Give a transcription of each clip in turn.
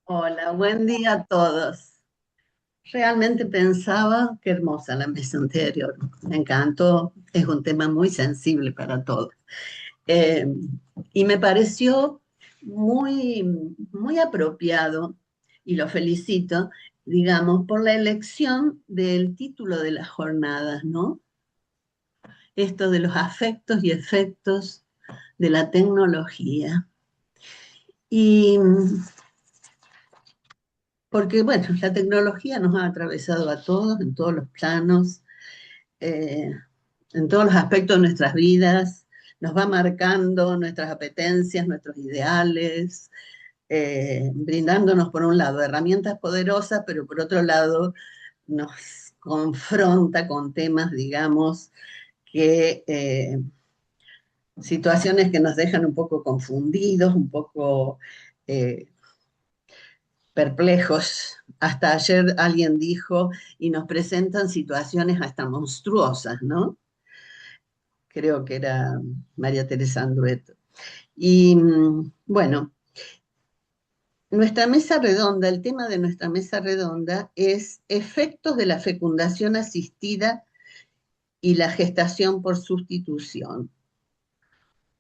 Hola, buen día a todos. Realmente pensaba, qué hermosa la mesa anterior, me encantó, es un tema muy sensible para todos. Eh, y me pareció muy apropiado, y lo felicito, digamos, por la elección del título de las jornadas, ¿no? Esto de los afectos y efectos de la tecnología. Y porque, bueno, la tecnología nos ha atravesado a todos, en todos los planos, eh, en todos los aspectos de nuestras vidas, nos va marcando nuestras apetencias, nuestros ideales, brindándonos por un lado herramientas poderosas, pero por otro lado nos confronta con temas, digamos, que situaciones que nos dejan un poco confundidos, un poco eh, perplejos. Hasta ayer alguien dijo, y nos presentan situaciones hasta monstruosas, ¿no? Creo que era María Teresa Andrueto. Y bueno, nuestra mesa redonda, el tema de nuestra mesa redonda es efectos de la fecundación asistida y la gestación por sustitución.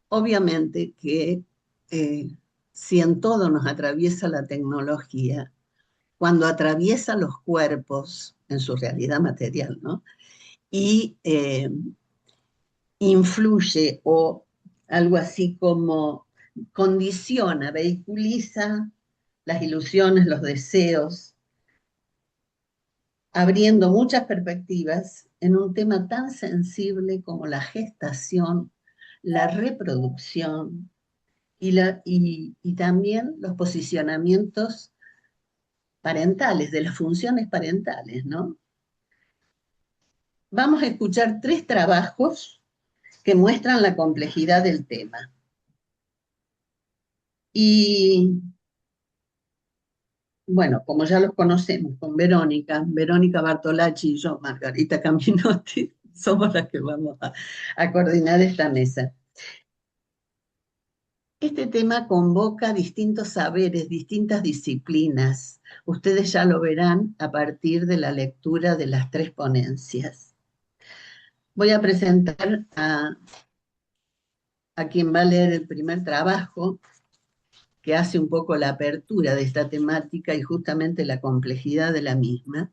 Obviamente que eh, si en todo nos atraviesa la tecnología, cuando atraviesa los cuerpos en su realidad material, ¿no? Y influye o algo así como condiciona, vehiculiza las ilusiones, los deseos, abriendo muchas perspectivas en un tema tan sensible como la gestación, la reproducción y también los posicionamientos parentales, de las funciones parentales, ¿no? Vamos a escuchar tres trabajos que muestran la complejidad del tema. Y bueno, como ya los conocemos, con Verónica Bartolacci y yo, Margarita Caminotti, somos las que vamos a coordinar esta mesa. Este tema convoca distintos saberes, distintas disciplinas. Ustedes ya lo verán a partir de la lectura de las tres ponencias. Voy a presentar a quien va a leer el primer trabajo, que hace un poco la apertura de esta temática y justamente la complejidad de la misma,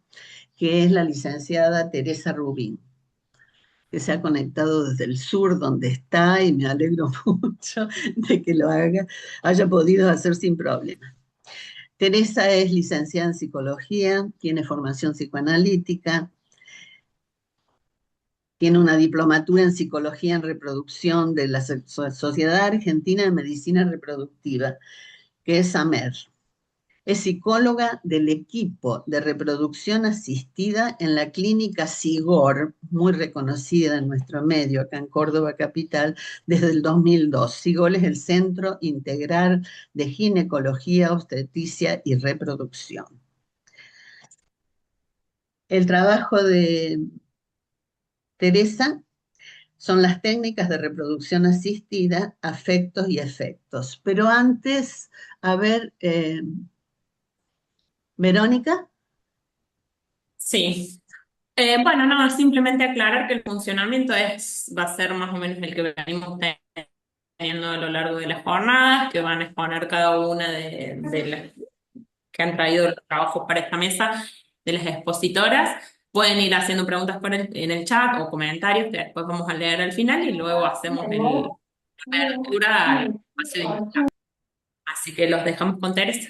que es la licenciada Teresa Rubín, que se ha conectado desde el sur donde está y me alegro mucho de que lo haya podido hacer sin problema. Teresa es licenciada en psicología, tiene formación psicoanalítica, tiene una diplomatura en psicología en reproducción de la Sociedad Argentina de Medicina Reproductiva, que es SAMER. Es psicóloga del equipo de reproducción asistida en la clínica SIGOR, muy reconocida en nuestro medio, acá en Córdoba Capital, desde el 2002. SIGOR es el Centro Integral de Ginecología, Obstetricia y Reproducción. El trabajo de Teresa son las técnicas de reproducción asistida, afectos y efectos. Pero antes, a ver, Verónica. Sí. Bueno, no, simplemente aclarar que el funcionamiento va a ser más o menos el que venimos teniendo a lo largo de las jornadas, que van a exponer cada una de las que han traído los trabajos para esta mesa, de las expositoras. Pueden ir haciendo preguntas en el chat o comentarios que después vamos a leer al final y luego hacemos la apertura al espacio de invitados. Así que los dejamos con Teresa.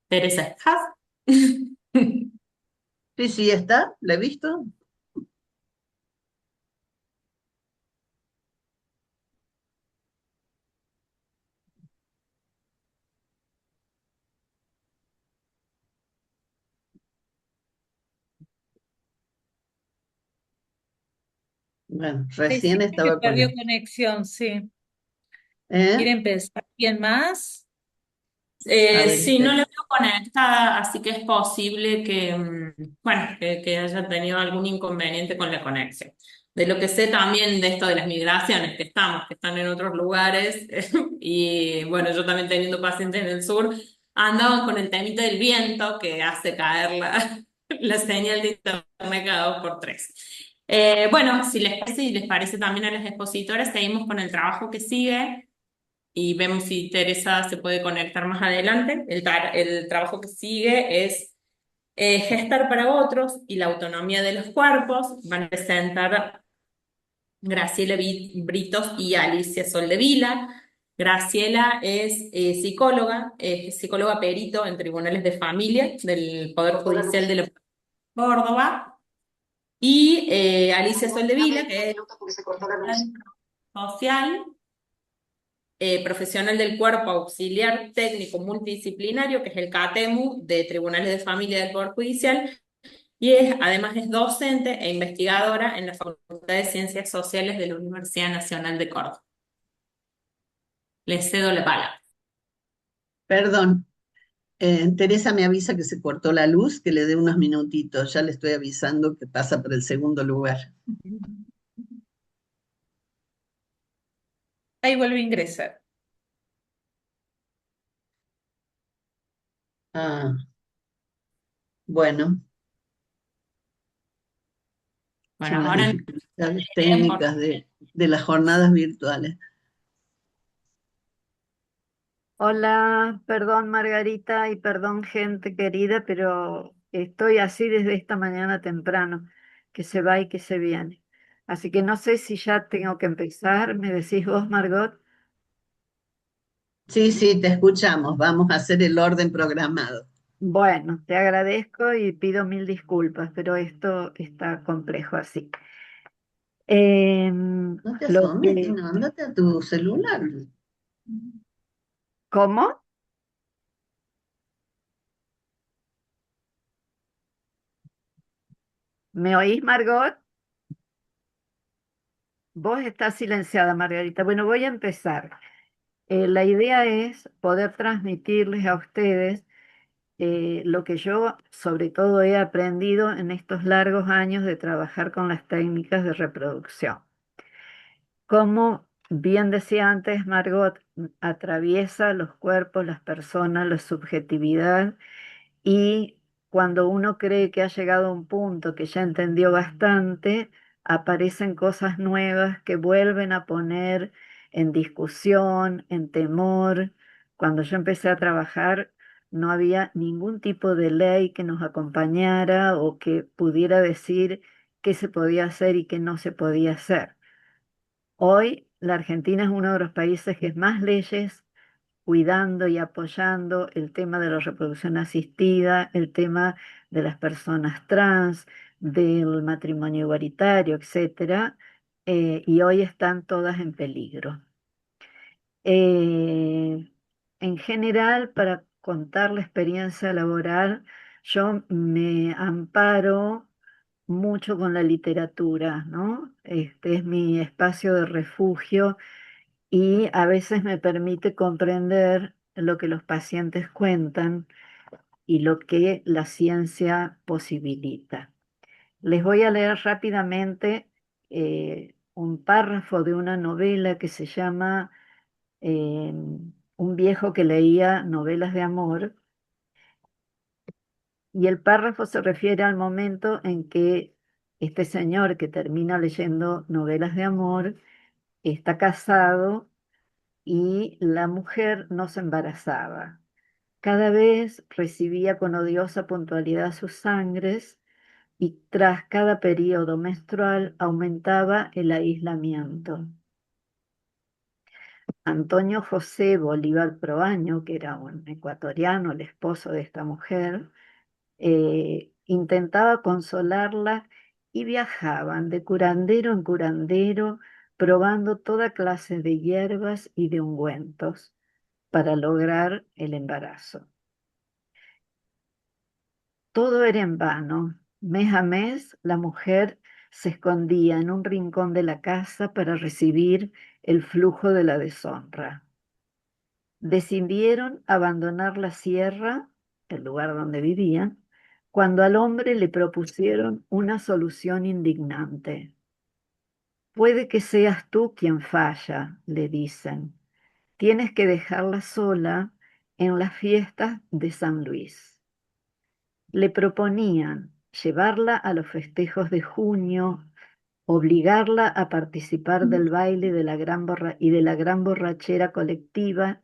Teresa, ¿estás? Sí, sí, está, ¿la he visto? Bueno, Ay, sí, recién creo que estaba con perdió él. conexión, sí. ¿Eh? ¿Quiere empezar? ¿Quién más? A ver, Sí, no espera. la veo conectada, así que es posible que, bueno, que haya tenido algún inconveniente con la conexión. De lo que sé también de esto de las migraciones, que están en otros lugares, y bueno, yo también teniendo pacientes en el sur, andaban con el temita del viento que hace caer la señal de internet cada 2 por 3. Bueno, si les parece, y les parece también a los expositores, seguimos con el trabajo que sigue y vemos si Teresa se puede conectar más adelante. El trabajo que sigue es gestar para otros y la autonomía de los cuerpos. Van a presentar Graciela Britos y Alicia Soldevila. Graciela es psicóloga perito en tribunales de familia del Poder Judicial de la Córdoba. Y Alicia Soldevila, que es social, profesional del cuerpo auxiliar técnico multidisciplinario, que es el CATEMU de Tribunales de Familia del Poder Judicial, y además es docente e investigadora en la Facultad de Ciencias Sociales de la Universidad Nacional de Córdoba. Les cedo la palabra. Perdón, Teresa me avisa que se cortó la luz, que le dé unos minutitos. Ya le estoy avisando que pasa por el segundo lugar. Ahí vuelve a ingresar. Ah, bueno, Bueno, son las ahora dificultades técnicas de las jornadas virtuales. Hola, perdón Margarita y perdón gente querida, pero estoy así desde esta mañana temprano, que se va y que se viene. Así que no sé si ya tengo que empezar, me decís vos, Margot. Sí, sí, te escuchamos. Vamos a hacer el orden programado. Bueno, te agradezco y pido mil disculpas, pero esto está complejo así. No te Lo asomes, que, no, ándate a tu celular. ¿cómo? ¿Me oís, Margot? Vos estás silenciada, Margarita. Bueno, voy a empezar. La idea es poder transmitirles a ustedes lo que yo sobre todo he aprendido en estos largos años de trabajar con las técnicas de reproducción. Como bien decía antes Margot, atraviesa los cuerpos, las personas, la subjetividad y cuando uno cree que ha llegado a un punto que ya entendió bastante, aparecen cosas nuevas que vuelven a poner en discusión, en temor. Cuando yo empecé a trabajar, no había ningún tipo de ley que nos acompañara o que pudiera decir qué se podía hacer y qué no se podía hacer. Hoy la Argentina es uno de los países que más leyes cuidando y apoyando el tema de la reproducción asistida, el tema de las personas trans, del matrimonio igualitario, etcétera, y hoy están todas en peligro. Eh, en general, para contar la experiencia laboral, yo me amparo mucho con la literatura, ¿no? Este es mi espacio de refugio y a veces me permite comprender lo que los pacientes cuentan y lo que la ciencia posibilita. Les voy a leer rápidamente un párrafo de una novela que se llama Un viejo que leía novelas de amor, y el párrafo se refiere al momento en que este señor que termina leyendo novelas de amor está casado y la mujer no se embarazaba. Cada vez recibía con odiosa puntualidad sus sangres y tras cada periodo menstrual aumentaba el aislamiento. Antonio José Bolívar Proaño, que era un ecuatoriano, el esposo de esta mujer, intentaba consolarla y viajaban de curandero en curandero, probando toda clase de hierbas y de ungüentos para lograr el embarazo. Todo era en vano. Mes a mes, la mujer se escondía en un rincón de la casa para recibir el flujo de la deshonra. Decidieron abandonar la sierra, el lugar donde vivían, cuando al hombre le propusieron una solución indignante. Puede que seas tú quien falla, le dicen. Tienes que dejarla sola en las fiestas de San Luis. Le proponían llevarla a los festejos de junio, obligarla a participar del baile de la y de la gran borrachera colectiva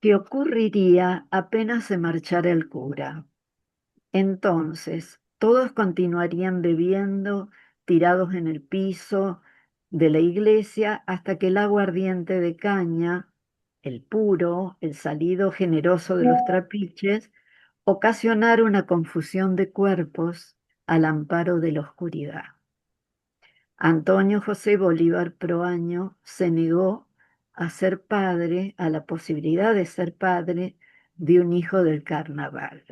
que ocurriría apenas se marchara el cura. Entonces, todos continuarían bebiendo, tirados en el piso de la iglesia, hasta que el aguardiente de caña, el puro, el salido generoso de los trapiches, ocasionara una confusión de cuerpos al amparo de la oscuridad. Antonio José Bolívar Proaño se negó a ser padre, a la posibilidad de ser padre de un hijo del carnaval.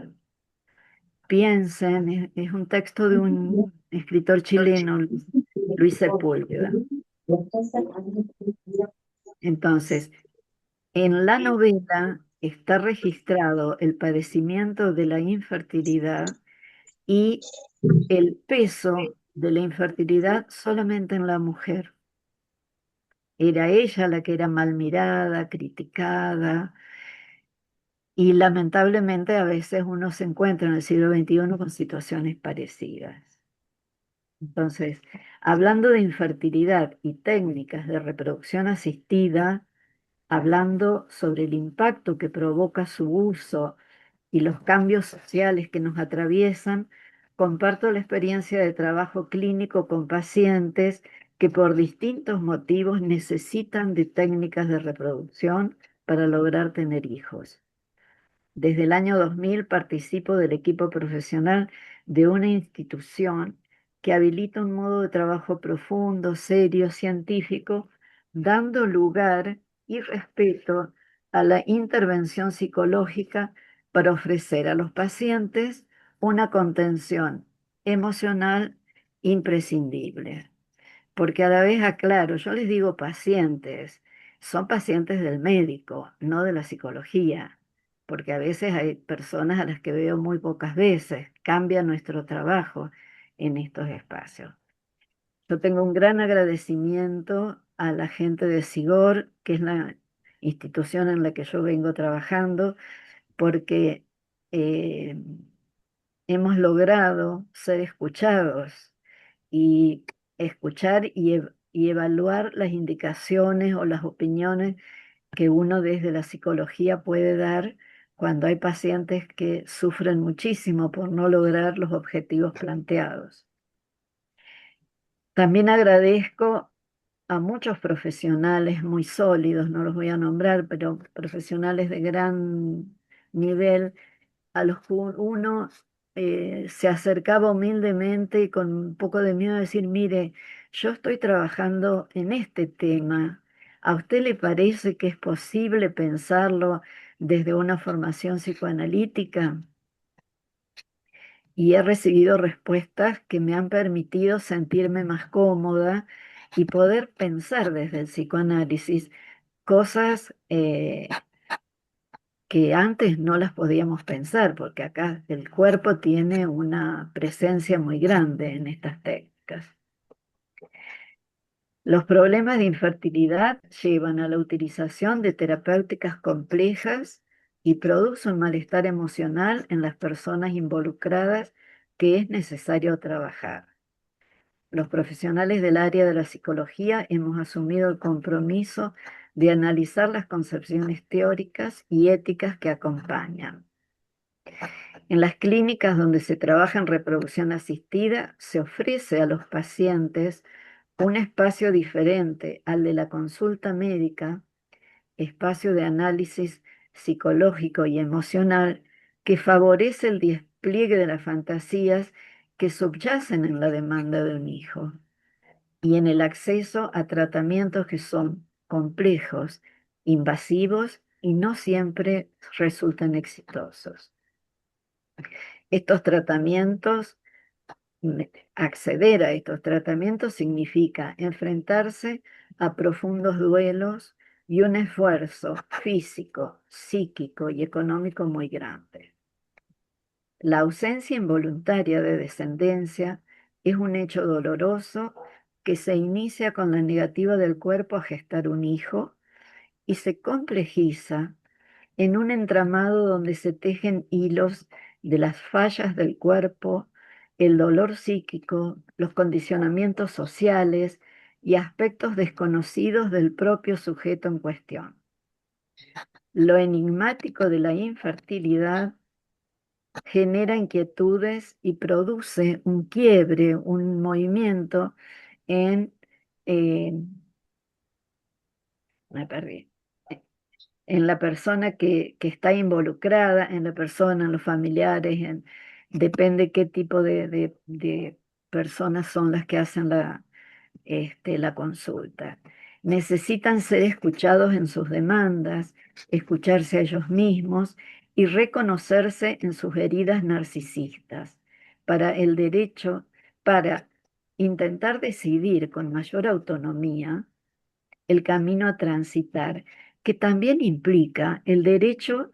Piensen, es un texto de un escritor chileno, Luis Sepúlveda. Entonces, en la novela está registrado el padecimiento de la infertilidad y el peso de la infertilidad solamente en la mujer. Era ella la que era mal mirada, criticada, y lamentablemente a veces uno se encuentra en el siglo XXI con situaciones parecidas. Entonces, hablando de infertilidad y técnicas de reproducción asistida, hablando sobre el impacto que provoca su uso y los cambios sociales que nos atraviesan, comparto la experiencia de trabajo clínico con pacientes que por distintos motivos necesitan de técnicas de reproducción para lograr tener hijos. Desde el año 2000 participo del equipo profesional de una institución que habilita un modo de trabajo profundo, serio, científico, dando lugar y respeto a la intervención psicológica para ofrecer a los pacientes una contención emocional imprescindible. Porque a la vez aclaro, yo les digo pacientes, son pacientes del médico, no de la psicología, porque a veces hay personas a las que veo muy pocas veces, cambia nuestro trabajo en estos espacios. Yo tengo un gran agradecimiento a la gente de SIGOR, que es la institución en la que yo vengo trabajando, porque eh, hemos logrado ser escuchados y escuchar y evaluar las indicaciones o las opiniones que uno desde la psicología puede dar cuando hay pacientes que sufren muchísimo por no lograr los objetivos planteados. También agradezco a muchos profesionales muy sólidos, no los voy a nombrar, pero profesionales de gran nivel a los que uno se acercaba humildemente y con un poco de miedo a decir, mire, yo estoy trabajando en este tema. ¿A usted le parece que es posible pensarlo desde una formación psicoanalítica? Y he recibido respuestas que me han permitido sentirme más cómoda y poder pensar desde el psicoanálisis cosas que antes no las podíamos pensar, porque acá el cuerpo tiene una presencia muy grande en estas técnicas. Los problemas de infertilidad llevan a la utilización de terapéuticas complejas y produce un malestar emocional en las personas involucradas que es necesario trabajar. Los profesionales del área de la psicología hemos asumido el compromiso de analizar las concepciones teóricas y éticas que acompañan. En las clínicas donde se trabaja en reproducción asistida, se ofrece a los pacientes un espacio diferente al de la consulta médica, espacio de análisis psicológico y emocional que favorece el despliegue de las fantasías que subyacen en la demanda de un hijo y en el acceso a tratamientos que son complejos, invasivos y no siempre resultan exitosos. Estos tratamientos, acceder a estos tratamientos significa enfrentarse a profundos duelos y un esfuerzo físico, psíquico y económico muy grande. La ausencia involuntaria de descendencia es un hecho doloroso que se inicia con la negativa del cuerpo a gestar un hijo y se complejiza en un entramado donde se tejen hilos de las fallas del cuerpo, el dolor psíquico, los condicionamientos sociales y aspectos desconocidos del propio sujeto en cuestión. Lo enigmático de la infertilidad genera inquietudes y produce un quiebre, un movimiento en, eh, me perdí, en la persona que está involucrada, en la persona, en los familiares, depende qué tipo de personas son las que hacen la consulta. Necesitan ser escuchados en sus demandas, escucharse a ellos mismos y reconocerse en sus heridas narcisistas para el derecho, para intentar decidir con mayor autonomía el camino a transitar, que también implica el derecho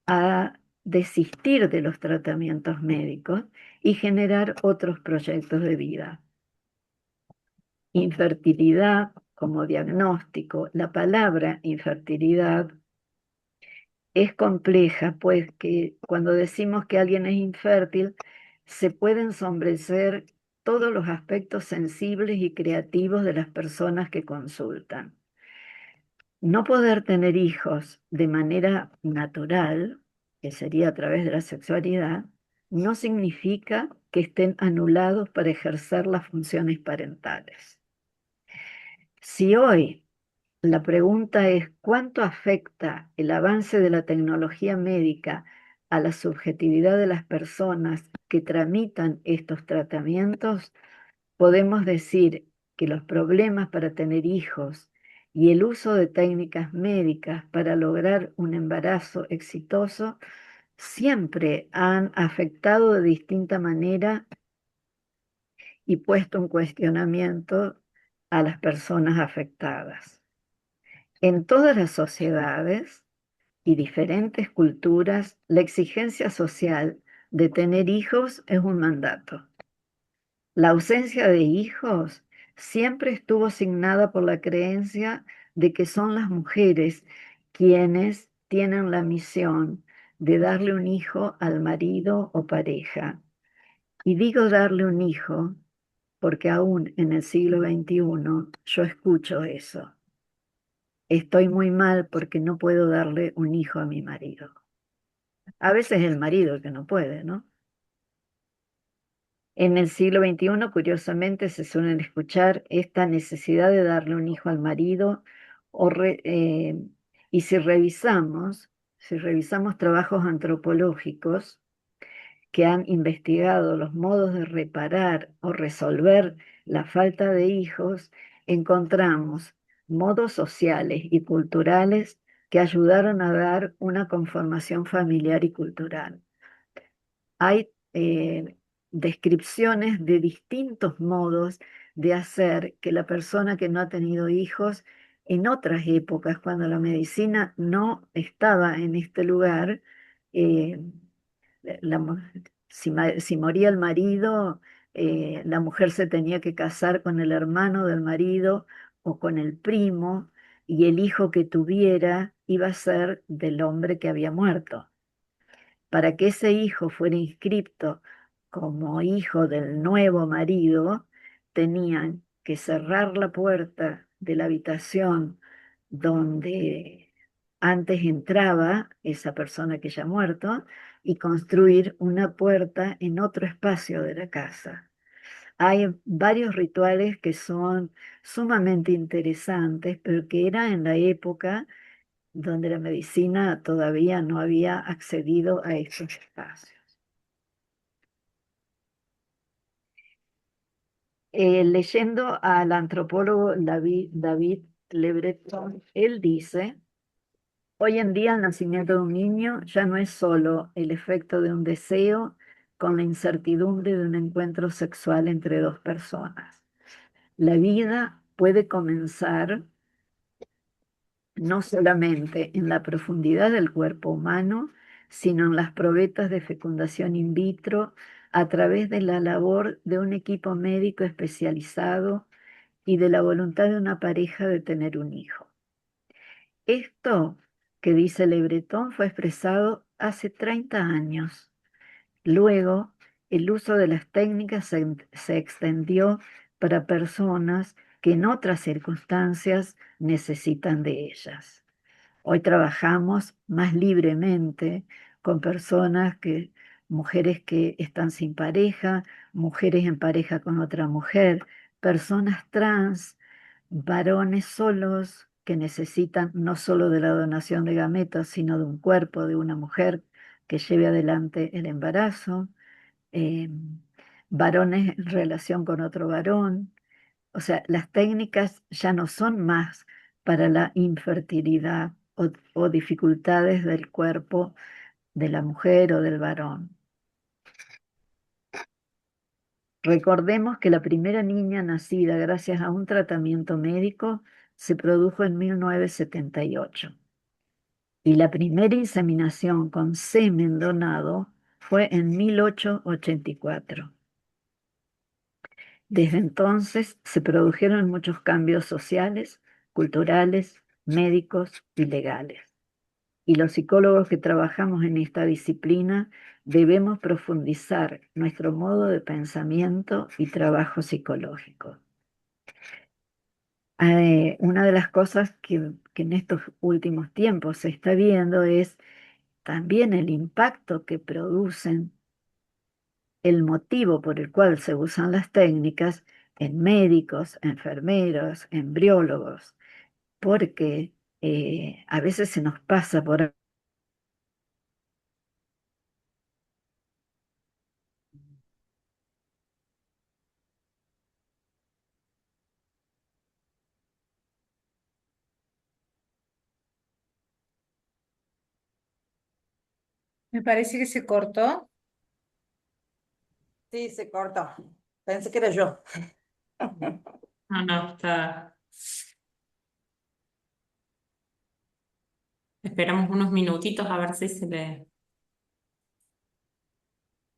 a desistir de los tratamientos médicos y generar otros proyectos de vida. Infertilidad como diagnóstico. La palabra infertilidad es compleja, pues que cuando decimos que alguien es infértil, se pueden ensombrecer todos los aspectos sensibles y creativos de las personas que consultan. No poder tener hijos de manera natural, que sería a través de la sexualidad, no significa que estén anulados para ejercer las funciones parentales. Si hoy la pregunta es cuánto afecta el avance de la tecnología médica a la subjetividad de las personas que tramitan estos tratamientos, podemos decir que los problemas para tener hijos y el uso de técnicas médicas para lograr un embarazo exitoso siempre han afectado de distinta manera y puesto en cuestionamiento a las personas afectadas. En todas las sociedades y diferentes culturas, la exigencia social de tener hijos es un mandato. La ausencia de hijos siempre estuvo asignada por la creencia de que son las mujeres quienes tienen la misión de darle un hijo al marido o pareja. Y digo darle un hijo porque aún en el siglo XXI yo escucho eso. Estoy muy mal porque no puedo darle un hijo a mi marido. A veces es el marido el que no puede, ¿no? En el siglo XXI, curiosamente, se suelen escuchar esta necesidad de darle un hijo al marido, y si revisamos trabajos antropológicos que han investigado los modos de reparar o resolver la falta de hijos, encontramos modos sociales y culturales que ayudaron a dar una conformación familiar y cultural. Hay descripciones de distintos modos de hacer que la persona que no ha tenido hijos en otras épocas, cuando la medicina no estaba en este lugar, eh, si moría el marido, la mujer se tenía que casar con el hermano del marido o con el primo, y el hijo que tuviera iba a ser del hombre que había muerto. Para que ese hijo fuera inscripto como hijo del nuevo marido, tenían que cerrar la puerta de la habitación donde antes entraba esa persona que ya ha muerto y construir una puerta en otro espacio de la casa. Hay varios rituales que son sumamente interesantes, pero que era en la época donde la medicina todavía no había accedido a estos espacios. Leyendo al antropólogo David Le Breton, él dice: hoy en día el nacimiento de un niño ya no es solo el efecto de un deseo con la incertidumbre de un encuentro sexual entre dos personas. La vida puede comenzar no solamente en la profundidad del cuerpo humano, sino en las probetas de fecundación in vitro a través de la labor de un equipo médico especializado y de la voluntad de una pareja de tener un hijo. Esto que dice Le Breton fue expresado hace 30 años. Luego, el uso de las técnicas se extendió para personas que en otras circunstancias necesitan de ellas. Hoy trabajamos más libremente con mujeres que están sin pareja, mujeres en pareja con otra mujer, personas trans, varones solos que necesitan no solo de la donación de gametos, sino de un cuerpo de una mujer que lleve adelante el embarazo, eh, varones en relación con otro varón. O sea, las técnicas ya no son más para la infertilidad o dificultades del cuerpo de la mujer o del varón. Recordemos que la primera niña nacida gracias a un tratamiento médico se produjo en 1978 y la primera inseminación con semen donado fue en 1884. Desde entonces se produjeron muchos cambios sociales, culturales, médicos y legales. Y los psicólogos que trabajamos en esta disciplina debemos profundizar nuestro modo de pensamiento y trabajo psicológico. Una de las cosas que en estos últimos tiempos se está viendo es también el impacto que producen, el motivo por el cual se usan las técnicas en médicos, enfermeros, embriólogos, porque a veces se nos pasa por... Me parece que se cortó. Sí, se cortó. Pensé que era yo. No, no, está. Esperamos unos minutitos a ver si se le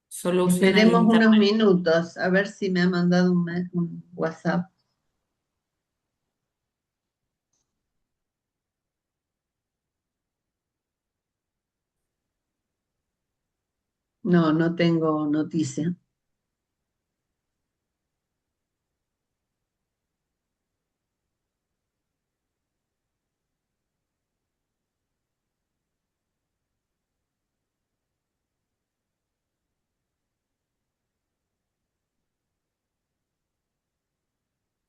soluciona el Esperemos unos internet. minutos a ver si me ha mandado un WhatsApp. No, no tengo noticia.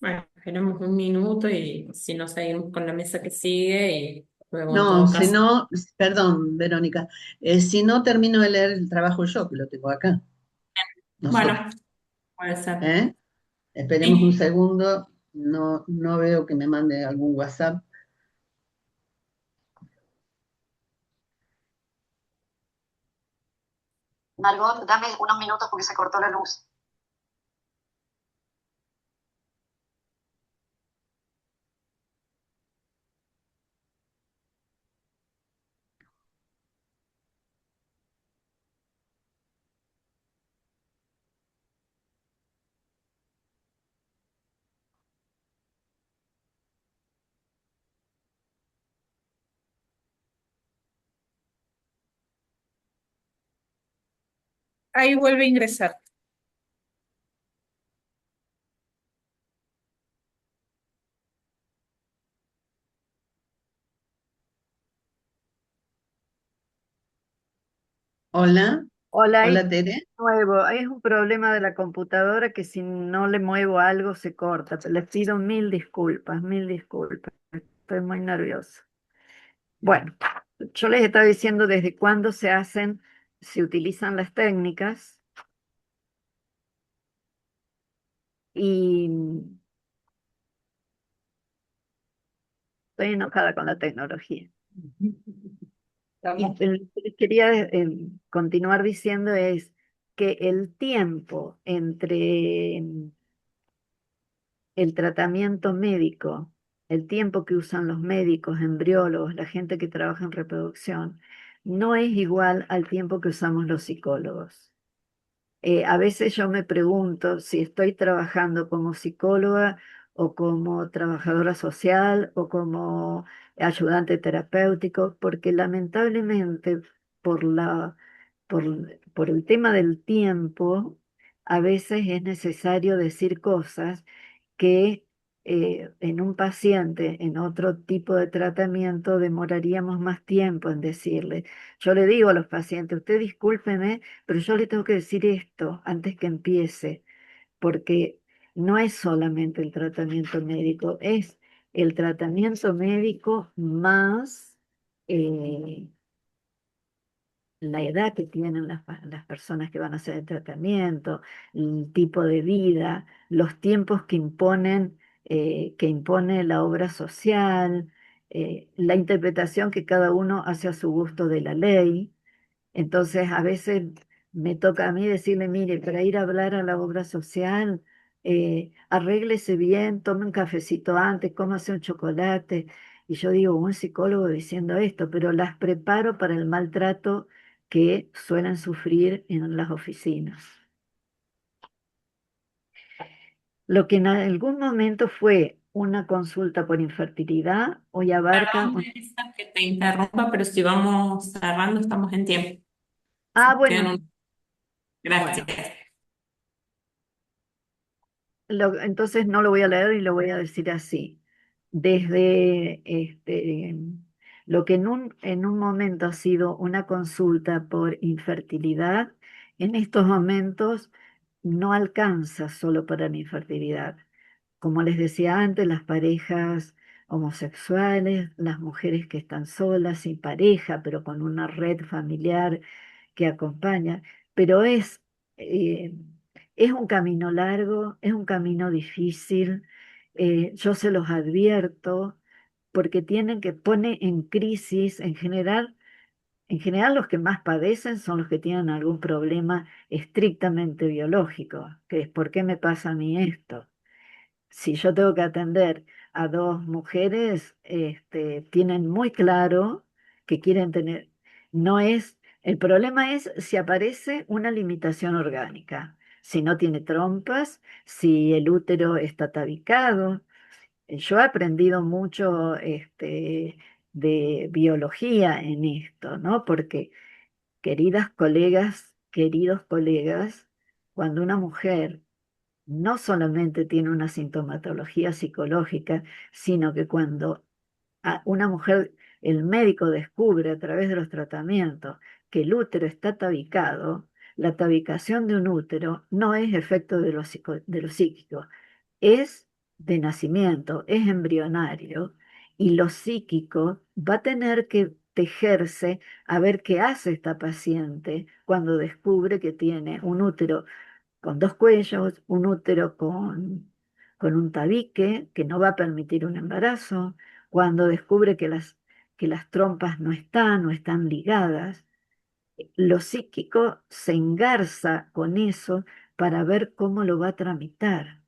Bueno, esperemos un minuto y si no seguimos con la mesa que sigue y luego en No, todo si caso. no, perdón, Verónica, si no termino de leer el trabajo yo, que lo tengo acá. No sé, Bueno, puede ser. ¿eh? Esperemos un Sí. segundo. No, no veo que me mande algún WhatsApp. Margot, dame unos minutos porque se cortó la luz. Ahí vuelve a ingresar. Hola, Hola, es hola Tere. nuevo. Es un problema de la computadora que si no le muevo algo se corta. Les pido mil disculpas, mil disculpas. Estoy muy nerviosa. Bueno, yo les estaba diciendo desde cuándo se utilizan las técnicas y estoy enojada con la tecnología. Y lo que les quería continuar diciendo es que el tiempo entre el tratamiento médico, el tiempo que usan los médicos, embriólogos, la gente que trabaja en reproducción, no es igual al tiempo que usamos los psicólogos. A veces yo me pregunto si estoy trabajando como psicóloga o como trabajadora social o como ayudante terapéutico, porque lamentablemente por por el tema del tiempo, a veces es necesario decir cosas que en un paciente, en otro tipo de tratamiento, demoraríamos más tiempo en decirle. Yo le digo a los pacientes, usted discúlpeme, pero yo le tengo que decir esto antes que empiece, porque no es solamente el tratamiento médico, es el tratamiento médico más la edad que tienen las personas que van a hacer el tratamiento, el tipo de vida, los tiempos que impone la obra social, la interpretación que cada uno hace a su gusto de la ley. Entonces, a veces me toca a mí decirle, mire, para ir a hablar a la obra social, arréglese bien, tome un cafecito antes, cómase un chocolate. Y yo digo, un psicólogo diciendo esto, pero las preparo para el maltrato que suelen sufrir en las oficinas. Lo que en algún momento fue una consulta por infertilidad, hoy abarca... Perdón, Teresa, que te interrumpa, pero si vamos cerrando, estamos en tiempo. Ah, Quedan bueno, un... Gracias. Entonces no lo voy a leer y lo voy a decir así. Desde lo que en un momento ha sido una consulta por infertilidad, en estos momentos no alcanza solo para la infertilidad. Como les decía antes, las parejas homosexuales, las mujeres que están solas, sin pareja, pero con una red familiar que acompaña, pero eh, es un camino largo, es un camino difícil, yo se los advierto, porque tienen que poner en crisis en general los que más padecen son los que tienen algún problema estrictamente biológico, que es ¿por qué me pasa a mí esto? Si yo tengo que atender a dos mujeres, tienen muy claro que quieren tener, no es, el problema es si aparece una limitación orgánica, si no tiene trompas, si el útero está tabicado. Yo he aprendido mucho, de biología en esto, ¿no? Porque, queridas colegas, queridos colegas, cuando una mujer no solamente tiene una sintomatología psicológica, sino que cuando a una mujer, el médico descubre a través de los tratamientos que el útero está tabicado, la tabicación de un útero no es efecto de de lo psíquico, es de nacimiento, es embrionario, y lo psíquico va a tener que tejerse a ver qué hace esta paciente cuando descubre que tiene un útero con dos cuellos, un útero con un tabique que no va a permitir un embarazo, cuando descubre que las trompas no están ligadas, lo psíquico se engarza con eso para ver cómo lo va a tramitar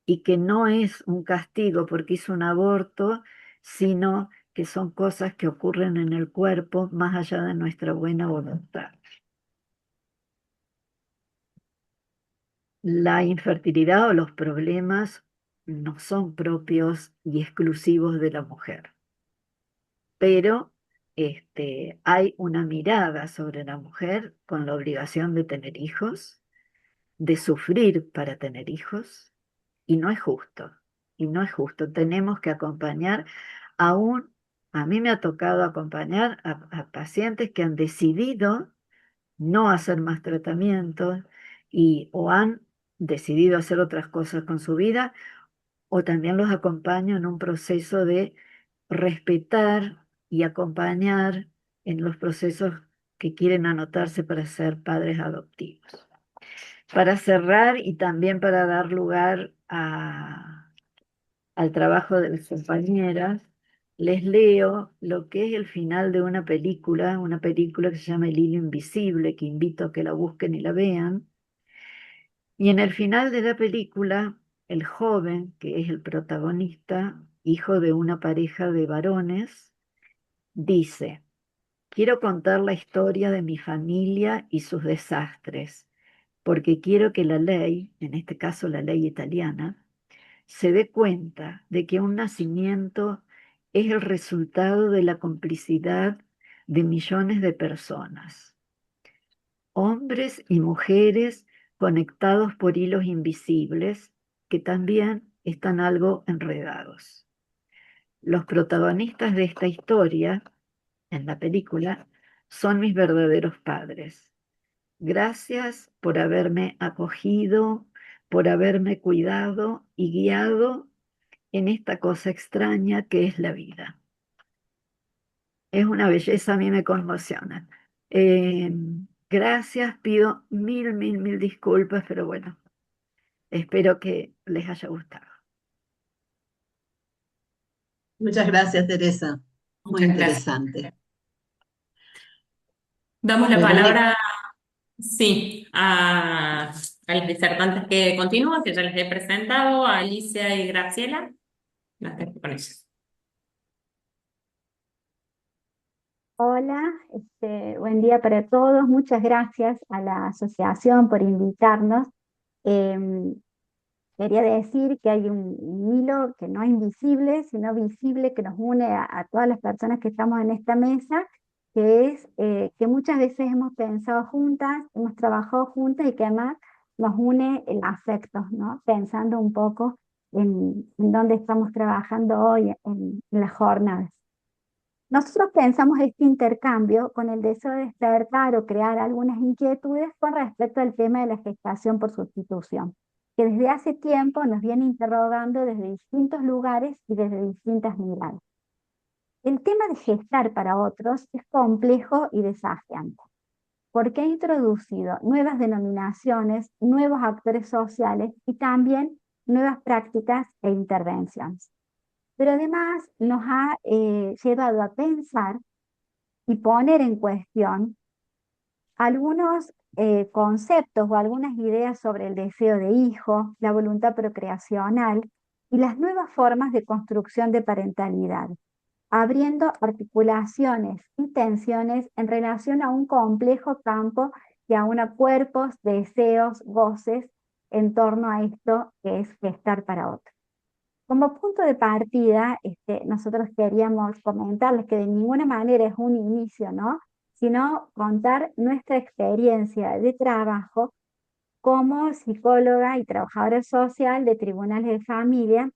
y que no es un castigo porque hizo un aborto, sino que son cosas que ocurren en el cuerpo más allá de nuestra buena voluntad. La infertilidad o los problemas no son propios y exclusivos de la mujer, pero hay una mirada sobre la mujer con la obligación de tener hijos, de sufrir para tener hijos, y no es justo, y no es justo. Tenemos que acompañar aún, a mí me ha tocado acompañar a pacientes que han decidido no hacer más tratamientos o han decidido hacer otras cosas con su vida, o también los acompaño en un proceso de respetar y acompañar en los procesos que quieren anotarse para ser padres adoptivos. Para cerrar y también para dar lugar al trabajo de las compañeras, les leo lo que es el final de una película que se llama El hilo invisible, que invito a que la busquen y la vean. Y en el final de la película, el joven, que es el protagonista, hijo de una pareja de varones, dice, quiero contar la historia de mi familia y sus desastres, porque quiero que la ley, en este caso la ley italiana, se dé cuenta de que un nacimiento es el resultado de la complicidad de millones de personas, hombres y mujeres conectados por hilos invisibles que también están algo enredados. Los protagonistas de esta historia, en la película, son mis verdaderos padres. Gracias por haberme acogido, por haberme cuidado y guiado en esta cosa extraña que es la vida. Es una belleza, a mí me conmociona. Eh, Gracias, pido mil disculpas, pero bueno, espero que les haya gustado. Muchas gracias, Teresa. Muy Muchas gracias. interesante. Damos la Verónica. palabra, sí, a las disertantes que continúan, que ya les he presentado, a Alicia y Graciela. Las dejo con ellas. Hola, buen día para todos. Muchas gracias a la asociación por invitarnos. Em, Quería decir que hay un hilo que no es invisible, sino visible, que nos une a todas las personas que estamos en esta mesa, que es que muchas veces hemos pensado juntas, hemos trabajado juntas y que además nos une el afecto, ¿no? Pensando un poco en dónde estamos trabajando hoy en las jornadas. Nosotros pensamos este intercambio con el deseo de despertar o crear algunas inquietudes con respecto al tema de la gestación por sustitución, que desde hace tiempo nos viene interrogando desde distintos lugares y desde distintas miradas. El tema de gestar para otros es complejo y desafiante, porque ha introducido nuevas denominaciones, nuevos actores sociales y también nuevas prácticas e intervenciones. Pero además nos ha llevado a pensar y poner en cuestión algunos conceptos o algunas ideas sobre el deseo de hijo, la voluntad procreacional y las nuevas formas de construcción de parentalidad, abriendo articulaciones y tensiones en relación a un complejo campo que aúna cuerpos, deseos, goces en torno a esto que es gestar para otro. Como punto de partida, nosotros queríamos comentarles que de ninguna manera es un inicio, ¿no? Sino contar nuestra experiencia de trabajo como psicóloga y trabajadora social de tribunales de familia,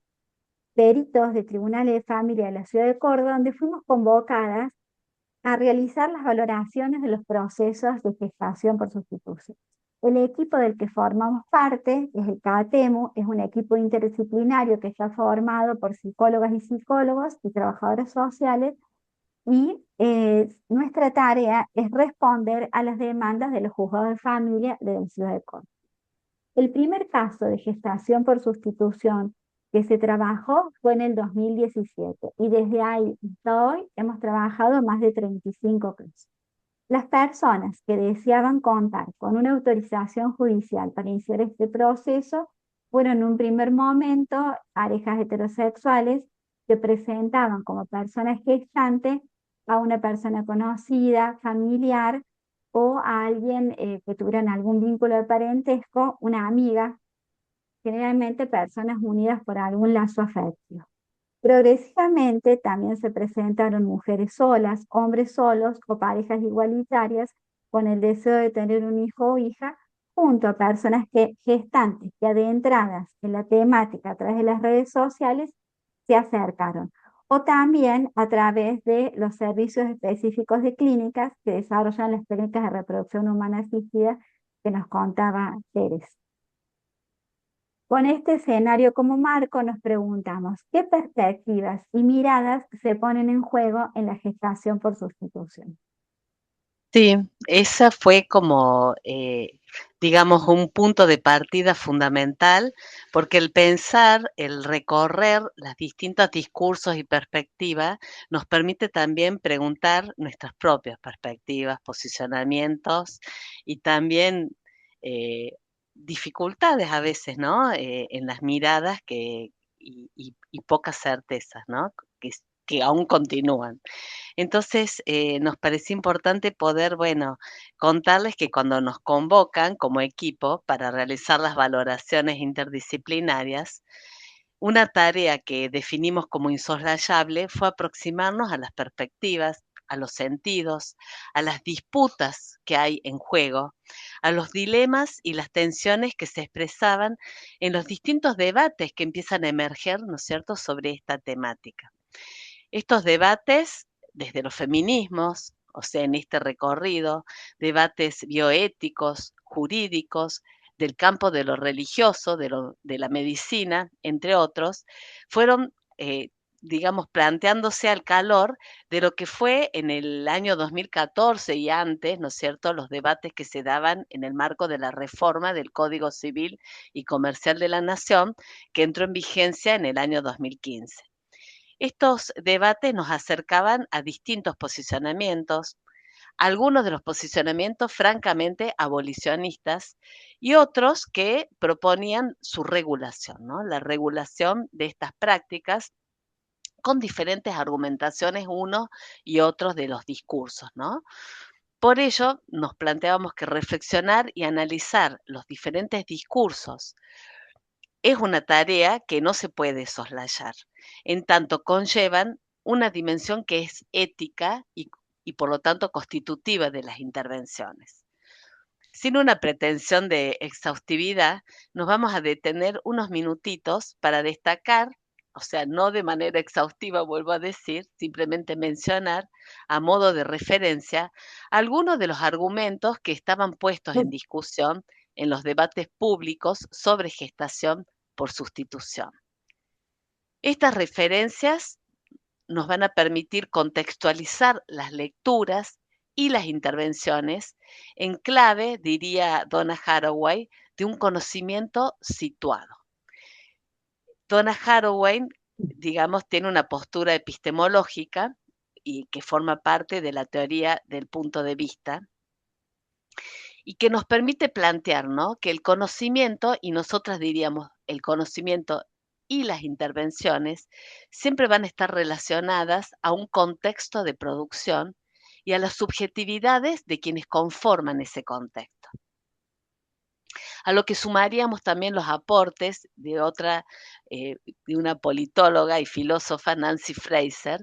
peritos de tribunales de familia de la ciudad de Córdoba, donde fuimos convocadas a realizar las valoraciones de los procesos de gestación por sustitución. El equipo del que formamos parte, que es el CATEMU, es un equipo interdisciplinario que está formado por psicólogas y psicólogos y trabajadores sociales, y nuestra tarea es responder a las demandas de los juzgados de familia de la ciudad de Córdoba. El primer caso de gestación por sustitución que se trabajó fue en el 2017 y desde ahí hasta hoy hemos trabajado más de 35 casos. Las personas que deseaban contar con una autorización judicial para iniciar este proceso fueron en un primer momento parejas heterosexuales que presentaban como persona gestante a una persona conocida, familiar o a alguien que tuvieran algún vínculo de parentesco, una amiga, generalmente personas unidas por algún lazo afectivo. Progresivamente también se presentaron mujeres solas, hombres solos o parejas igualitarias con el deseo de tener un hijo o hija, junto a personas gestantes que adentradas en la temática a través de las redes sociales se acercaron, o también a través de los servicios específicos de clínicas que desarrollan las técnicas de reproducción humana asistida que nos contaba Teres. Con este escenario como marco nos preguntamos qué perspectivas y miradas se ponen en juego en la gestación por sustitución. Sí, esa fue como, digamos, un punto de partida fundamental, porque el pensar, el recorrer los distintos discursos y perspectivas nos permite también preguntar nuestras propias perspectivas, posicionamientos y también dificultades a veces, ¿no? En las miradas y pocas certezas, ¿no? Que aún continúan. Entonces, nos pareció importante poder, bueno, contarles que cuando nos convocan como equipo para realizar las valoraciones interdisciplinarias, Una tarea que definimos como insoslayable fue aproximarnos a las perspectivas, a los sentidos, a las disputas que hay en juego, a los dilemas y las tensiones que se expresaban en los distintos debates que empiezan a emerger, ¿no es cierto?, sobre esta temática. Estos debates, desde los feminismos, o sea, en este recorrido, debates bioéticos, jurídicos, del campo de lo religioso, de la medicina, entre otros, fueron, digamos, planteándose al calor de lo que fue en el año 2014 y antes, ¿no es cierto?, los debates que se daban en el marco de la reforma del Código Civil y Comercial de la Nación, que entró en vigencia en el año 2015. Estos debates nos acercaban a distintos posicionamientos, algunos de los posicionamientos francamente abolicionistas y otros que proponían su regulación, ¿no? La regulación de estas prácticas con diferentes argumentaciones unos y otros de los discursos, ¿no? Por ello, nos planteábamos que reflexionar y analizar los diferentes discursos es una tarea que no se puede soslayar, en tanto conllevan una dimensión que es ética y por lo tanto constitutiva de las intervenciones. Sin una pretensión de exhaustividad, nos vamos a detener unos minutitos para destacar, o sea, no de manera exhaustiva, vuelvo a decir, simplemente mencionar a modo de referencia algunos de los argumentos que estaban puestos en discusión en los debates públicos sobre gestación por sustitución. Estas referencias nos van a permitir contextualizar las lecturas y las intervenciones en clave, diría Donna Haraway, de un conocimiento situado. Donna Haraway, digamos, tiene una postura epistemológica y que forma parte de la teoría del punto de vista y que nos permite plantear, ¿no?, que el conocimiento, y nosotras diríamos el conocimiento y las intervenciones, siempre van a estar relacionadas a un contexto de producción y a las subjetividades de quienes conforman ese contexto. A lo que sumaríamos también los aportes de de una politóloga y filósofa, Nancy Fraser,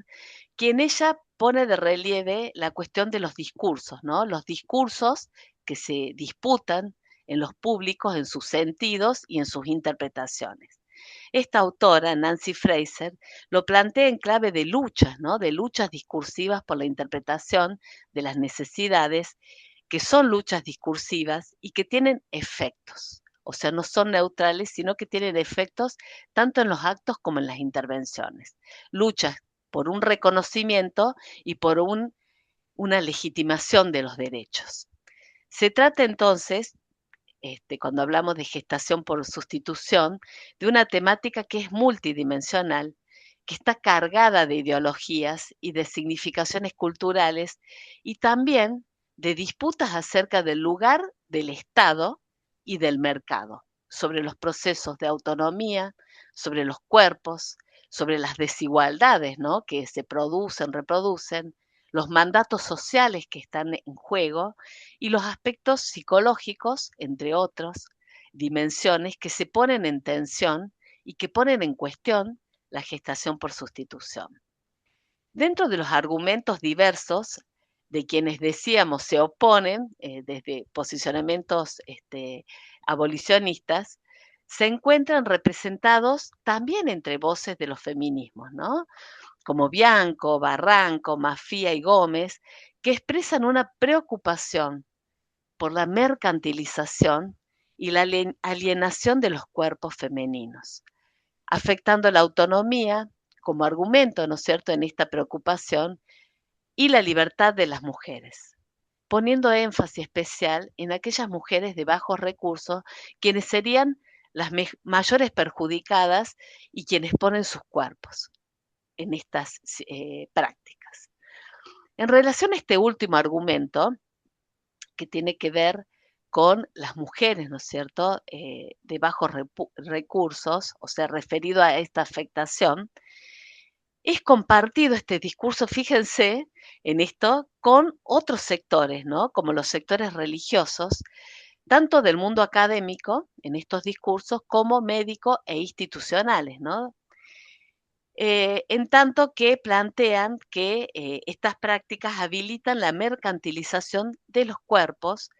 quien ella pone de relieve la cuestión de los discursos, ¿no? Los discursos que se disputan en los públicos, en sus sentidos y en sus interpretaciones. Esta autora, Nancy Fraser, lo plantea en clave de luchas, ¿no?, de luchas discursivas por la interpretación de las necesidades, que son luchas discursivas y que tienen efectos. O sea, no son neutrales, sino que tienen efectos tanto en los actos como en las intervenciones. Luchas por un reconocimiento y por una legitimación de los derechos. Se trata entonces, cuando hablamos de gestación por sustitución, de una temática que es multidimensional, que está cargada de ideologías y de significaciones culturales y también de disputas acerca del lugar del Estado y del mercado, sobre los procesos de autonomía, sobre los cuerpos, sobre las desigualdades, ¿no?, que se producen, reproducen, los mandatos sociales que están en juego y los aspectos psicológicos, entre otras dimensiones, que se ponen en tensión y que ponen en cuestión la gestación por sustitución. Dentro de los argumentos diversos de quienes decíamos se oponen desde posicionamientos abolicionistas, se encuentran representados también entre voces de los feminismos, ¿no?, como Bianco, Barranco, Mafía y Gómez, que expresan una preocupación por la mercantilización y la alienación de los cuerpos femeninos, afectando la autonomía como argumento, ¿no es cierto?, en esta preocupación y la libertad de las mujeres, poniendo énfasis especial en aquellas mujeres de bajos recursos, quienes serían las mayores perjudicadas y quienes ponen sus cuerpos en estas prácticas. En relación a este último argumento, que tiene que ver con las mujeres, ¿no es cierto?, de bajos recursos, o sea, referido a esta afectación, es compartido este discurso, fíjense en esto, con otros sectores, ¿no?, como los sectores religiosos, tanto del mundo académico en estos discursos como médico e institucionales, ¿no? En tanto que plantean que estas prácticas habilitan la mercantilización de los cuerpos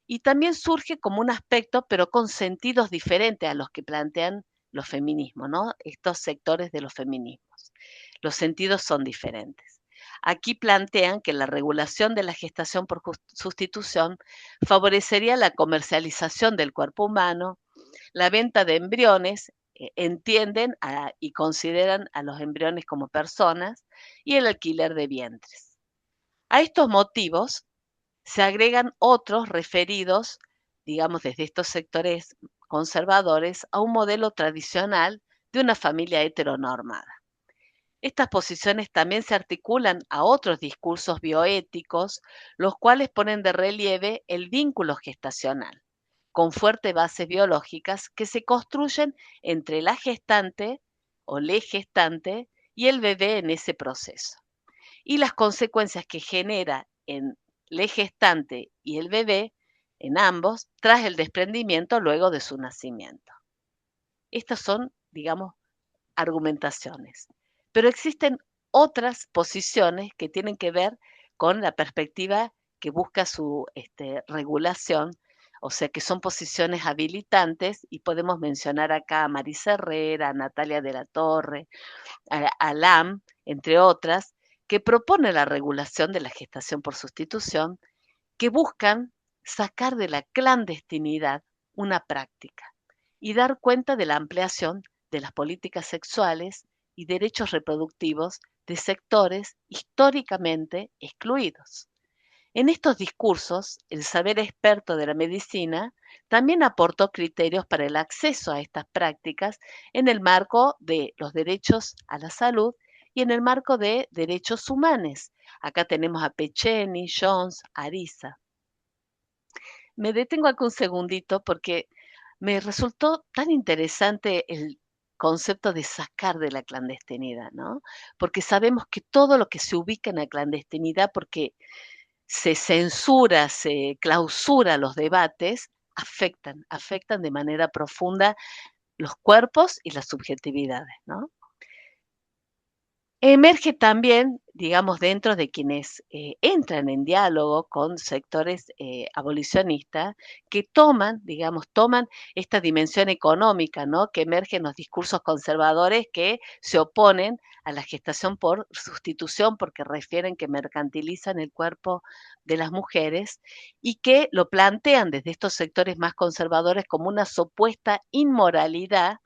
y también surge como un aspecto, pero con sentidos diferentes a los que plantean los feminismos, ¿no? Estos sectores de los feminismos. Los sentidos son diferentes. Aquí plantean que la regulación de la gestación por sustitución favorecería la comercialización del cuerpo humano, la venta de embriones, entienden y consideran a los embriones como personas, y el alquiler de vientres. A estos motivos se agregan otros referidos, digamos, desde estos sectores conservadores a un modelo tradicional de una familia heteronormada. Estas posiciones también se articulan a otros discursos bioéticos, los cuales ponen de relieve el vínculo gestacional, con fuertes bases biológicas que se construyen entre la gestante o le gestante y el bebé en ese proceso, y las consecuencias que genera en le gestante y el bebé, en ambos, tras el desprendimiento luego de su nacimiento. Estas son, digamos, argumentaciones. Pero existen otras posiciones que tienen que ver con la perspectiva que busca su regulación, o sea que son posiciones habilitantes, y podemos mencionar acá a Marisa Herrera, a Natalia de la Torre, a Lam, entre otras, que propone la regulación de la gestación por sustitución, que buscan sacar de la clandestinidad una práctica y dar cuenta de la ampliación de las políticas sexuales y derechos reproductivos de sectores históricamente excluidos. En estos discursos, el saber experto de la medicina también aportó criterios para el acceso a estas prácticas en el marco de los derechos a la salud y en el marco de derechos humanos. Acá tenemos a Pecheni, Jones, Ariza. Me detengo acá un segundito porque me resultó tan interesante el concepto de sacar de la clandestinidad, ¿no? Porque sabemos que todo lo que se ubica en la clandestinidad, porque se censura, se clausura los debates, afectan de manera profunda los cuerpos y las subjetividades, ¿no? Emerge también, digamos, dentro de quienes entran en diálogo con sectores abolicionistas que toman esta dimensión económica, ¿no? Que emerge en los discursos conservadores que se oponen a la gestación por sustitución porque refieren que mercantilizan el cuerpo de las mujeres y que lo plantean desde estos sectores más conservadores como una supuesta inmoralidad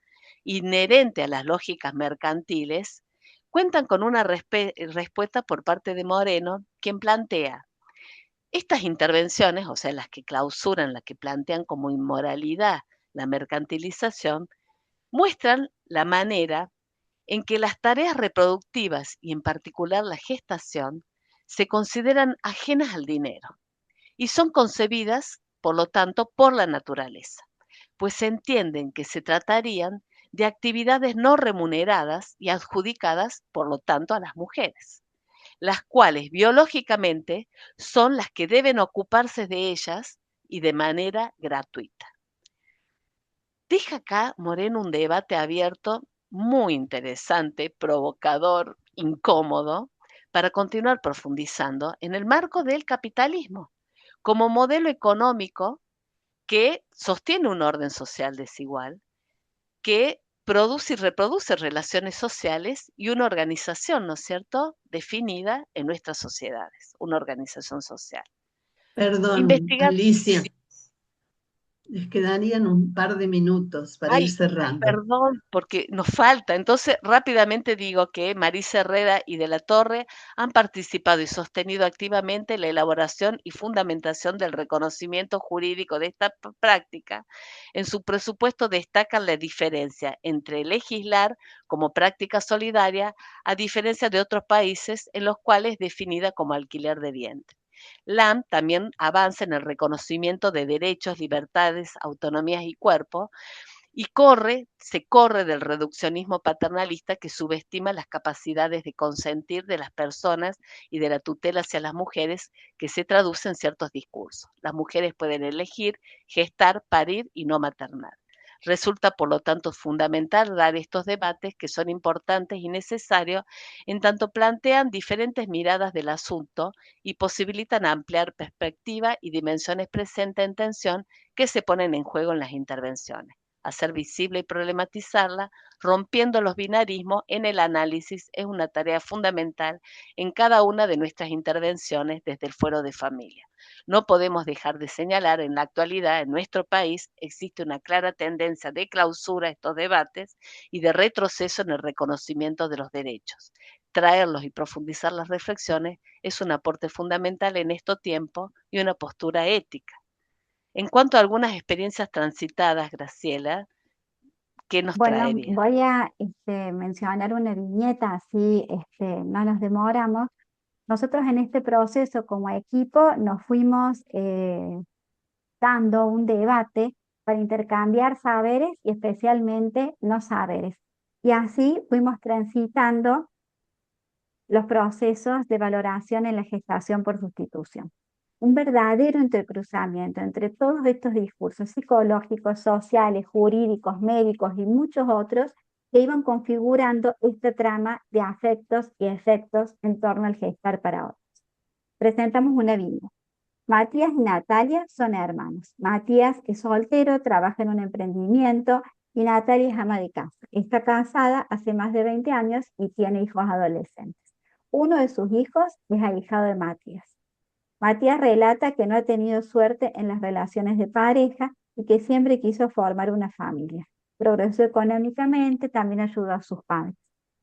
inherente a las lógicas mercantiles. Cuentan con una respuesta por parte de Moreno, quien plantea estas intervenciones, o sea, las que clausuran, las que plantean como inmoralidad la mercantilización, muestran la manera en que las tareas reproductivas y en particular la gestación se consideran ajenas al dinero y son concebidas, por lo tanto, por la naturaleza, pues se entienden que se tratarían de actividades no remuneradas y adjudicadas, por lo tanto, a las mujeres, las cuales biológicamente son las que deben ocuparse de ellas y de manera gratuita. Deja acá, Moreno, un debate abierto muy interesante, provocador, incómodo, para continuar profundizando en el marco del capitalismo, como modelo económico que sostiene un orden social desigual, que produce y reproduce relaciones sociales y una organización, ¿no es cierto?, definida en nuestras sociedades, una organización social. Perdón, Alicia, les quedarían un par de minutos para ir cerrando. Perdón, porque nos falta. Entonces, rápidamente digo que Marisa Herrera y de la Torre han participado y sostenido activamente la elaboración y fundamentación del reconocimiento jurídico de esta práctica. En su presupuesto destacan la diferencia entre legislar como práctica solidaria, a diferencia de otros países en los cuales es definida como alquiler de vientre. LAM también avanza en el reconocimiento de derechos, libertades, autonomías y cuerpo, Y se corre del reduccionismo paternalista que subestima las capacidades de consentir de las personas y de la tutela hacia las mujeres, que se traduce en ciertos discursos. Las mujeres pueden elegir, gestar, parir y no maternar. Resulta, por lo tanto, fundamental dar estos debates, que son importantes y necesarios, en tanto plantean diferentes miradas del asunto y posibilitan ampliar perspectiva y dimensiones presentes en tensión que se ponen en juego en las intervenciones. Hacer visible y problematizarla, rompiendo los binarismos en el análisis, es una tarea fundamental en cada una de nuestras intervenciones desde el Fuero de Familia. No podemos dejar de señalar, en la actualidad, en nuestro país, existe una clara tendencia de clausura a estos debates y de retroceso en el reconocimiento de los derechos. Traerlos y profundizar las reflexiones es un aporte fundamental en estos tiempos y una postura ética. En cuanto a algunas experiencias transitadas, Graciela, ¿qué nos Bueno, traería? voy a mencionar una viñeta, así no nos demoramos. Nosotros en este proceso como equipo nos fuimos dando un debate para intercambiar saberes y especialmente no saberes. Y así fuimos transitando los procesos de valoración en la gestación por sustitución. Un verdadero intercruzamiento entre todos estos discursos psicológicos, sociales, jurídicos, médicos y muchos otros que iban configurando esta trama de afectos y efectos en torno al gestar para otros. Presentamos una viñeta. Matías y Natalia son hermanos. Matías es soltero, trabaja en un emprendimiento y Natalia es ama de casa. Está casada hace más de 20 años y tiene hijos adolescentes. Uno de sus hijos es ahijado de Matías. Matías relata que no ha tenido suerte en las relaciones de pareja y que siempre quiso formar una familia. Progresó económicamente, también ayudó a sus padres.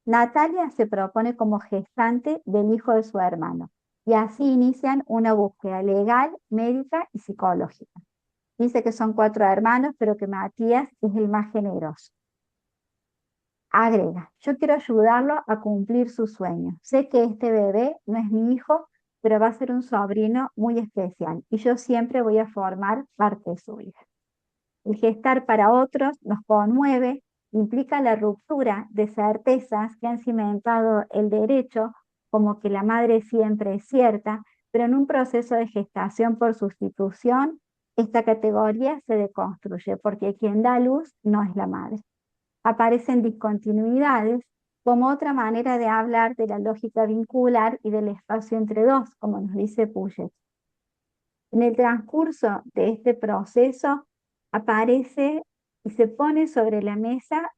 Natalia se propone como gestante del hijo de su hermano y así inician una búsqueda legal, médica y psicológica. Dice que son 4 hermanos, pero que Matías es el más generoso. Agrega, yo quiero ayudarlo a cumplir su sueño. Sé que este bebé no es mi hijo, pero va a ser un sobrino muy especial y yo siempre voy a formar parte de su vida. El gestar para otros nos conmueve, implica la ruptura de certezas que han cimentado el derecho, como que la madre siempre es cierta, pero en un proceso de gestación por sustitución, esta categoría se deconstruye porque quien da luz no es la madre. Aparecen discontinuidades como otra manera de hablar de la lógica vincular y del espacio entre dos, como nos dice Puget. En el transcurso de este proceso aparece y se pone sobre la mesa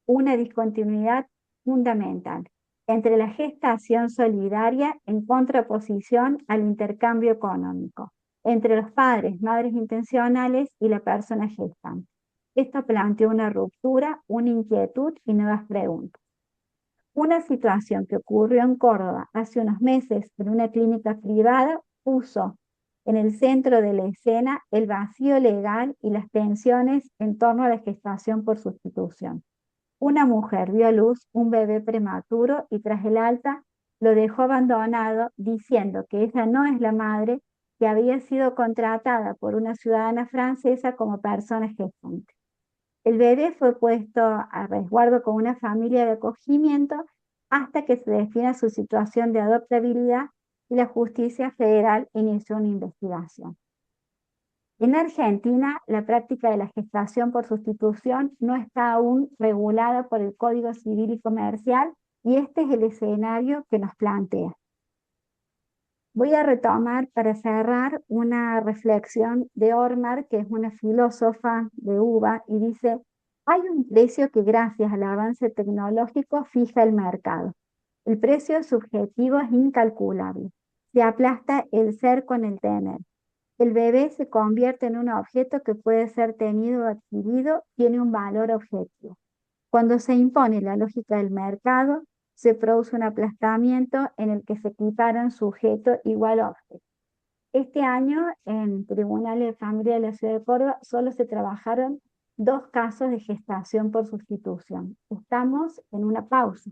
una discontinuidad fundamental entre la gestación solidaria en contraposición al intercambio económico, entre los padres, madres intencionales y la persona gestante. Esto plantea una ruptura, una inquietud y nuevas preguntas. Una situación que ocurrió en Córdoba hace unos meses en una clínica privada puso en el centro de la escena el vacío legal y las tensiones en torno a la gestación por sustitución. Una mujer dio a luz un bebé prematuro y tras el alta lo dejó abandonado diciendo que ella no es la madre que había sido contratada por una ciudadana francesa como persona gestante. El bebé fue puesto a resguardo con una familia de acogimiento hasta que se defina su situación de adoptabilidad y la justicia federal inició una investigación. En Argentina, la práctica de la gestación por sustitución no está aún regulada por el Código Civil y Comercial y este es el escenario que nos plantea. Voy a retomar para cerrar una reflexión de Ormar, que es una filósofa de UBA, y dice, hay un precio que gracias al avance tecnológico fija el mercado. El precio subjetivo es incalculable. Se aplasta el ser con el tener. El bebé se convierte en un objeto que puede ser tenido o adquirido, tiene un valor objetivo. Cuando se impone la lógica del mercado, se produce un aplastamiento en el que se equiparan sujeto igual objeto. Este año, en Tribunal de Familia de la Ciudad de Córdoba, solo se trabajaron 2 casos de gestación por sustitución. Estamos en una pausa.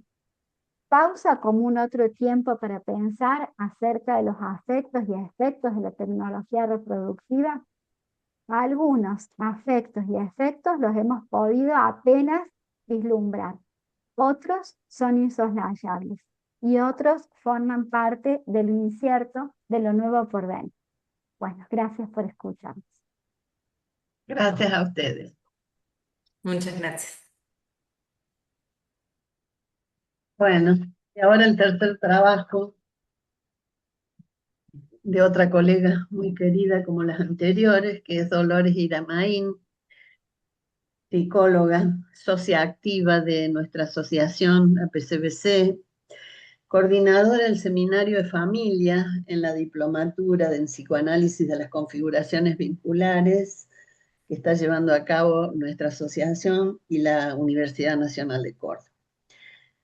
Pausa como un otro tiempo para pensar acerca de los afectos y efectos de la tecnología reproductiva Algunos afectos y efectos los hemos podido apenas vislumbrar, otros son insoslayables y otros forman parte de lo incierto, de lo nuevo por venir. Bueno, gracias por escucharnos. Gracias a ustedes. Muchas gracias. Bueno, y ahora el tercer trabajo de otra colega muy querida como las anteriores, que es Dolores Iramaín, psicóloga, socia activa de nuestra asociación APCBC, coordinadora del Seminario de Familia en la Diplomatura en Psicoanálisis de las Configuraciones Vinculares que está llevando a cabo nuestra asociación y la Universidad Nacional de Córdoba.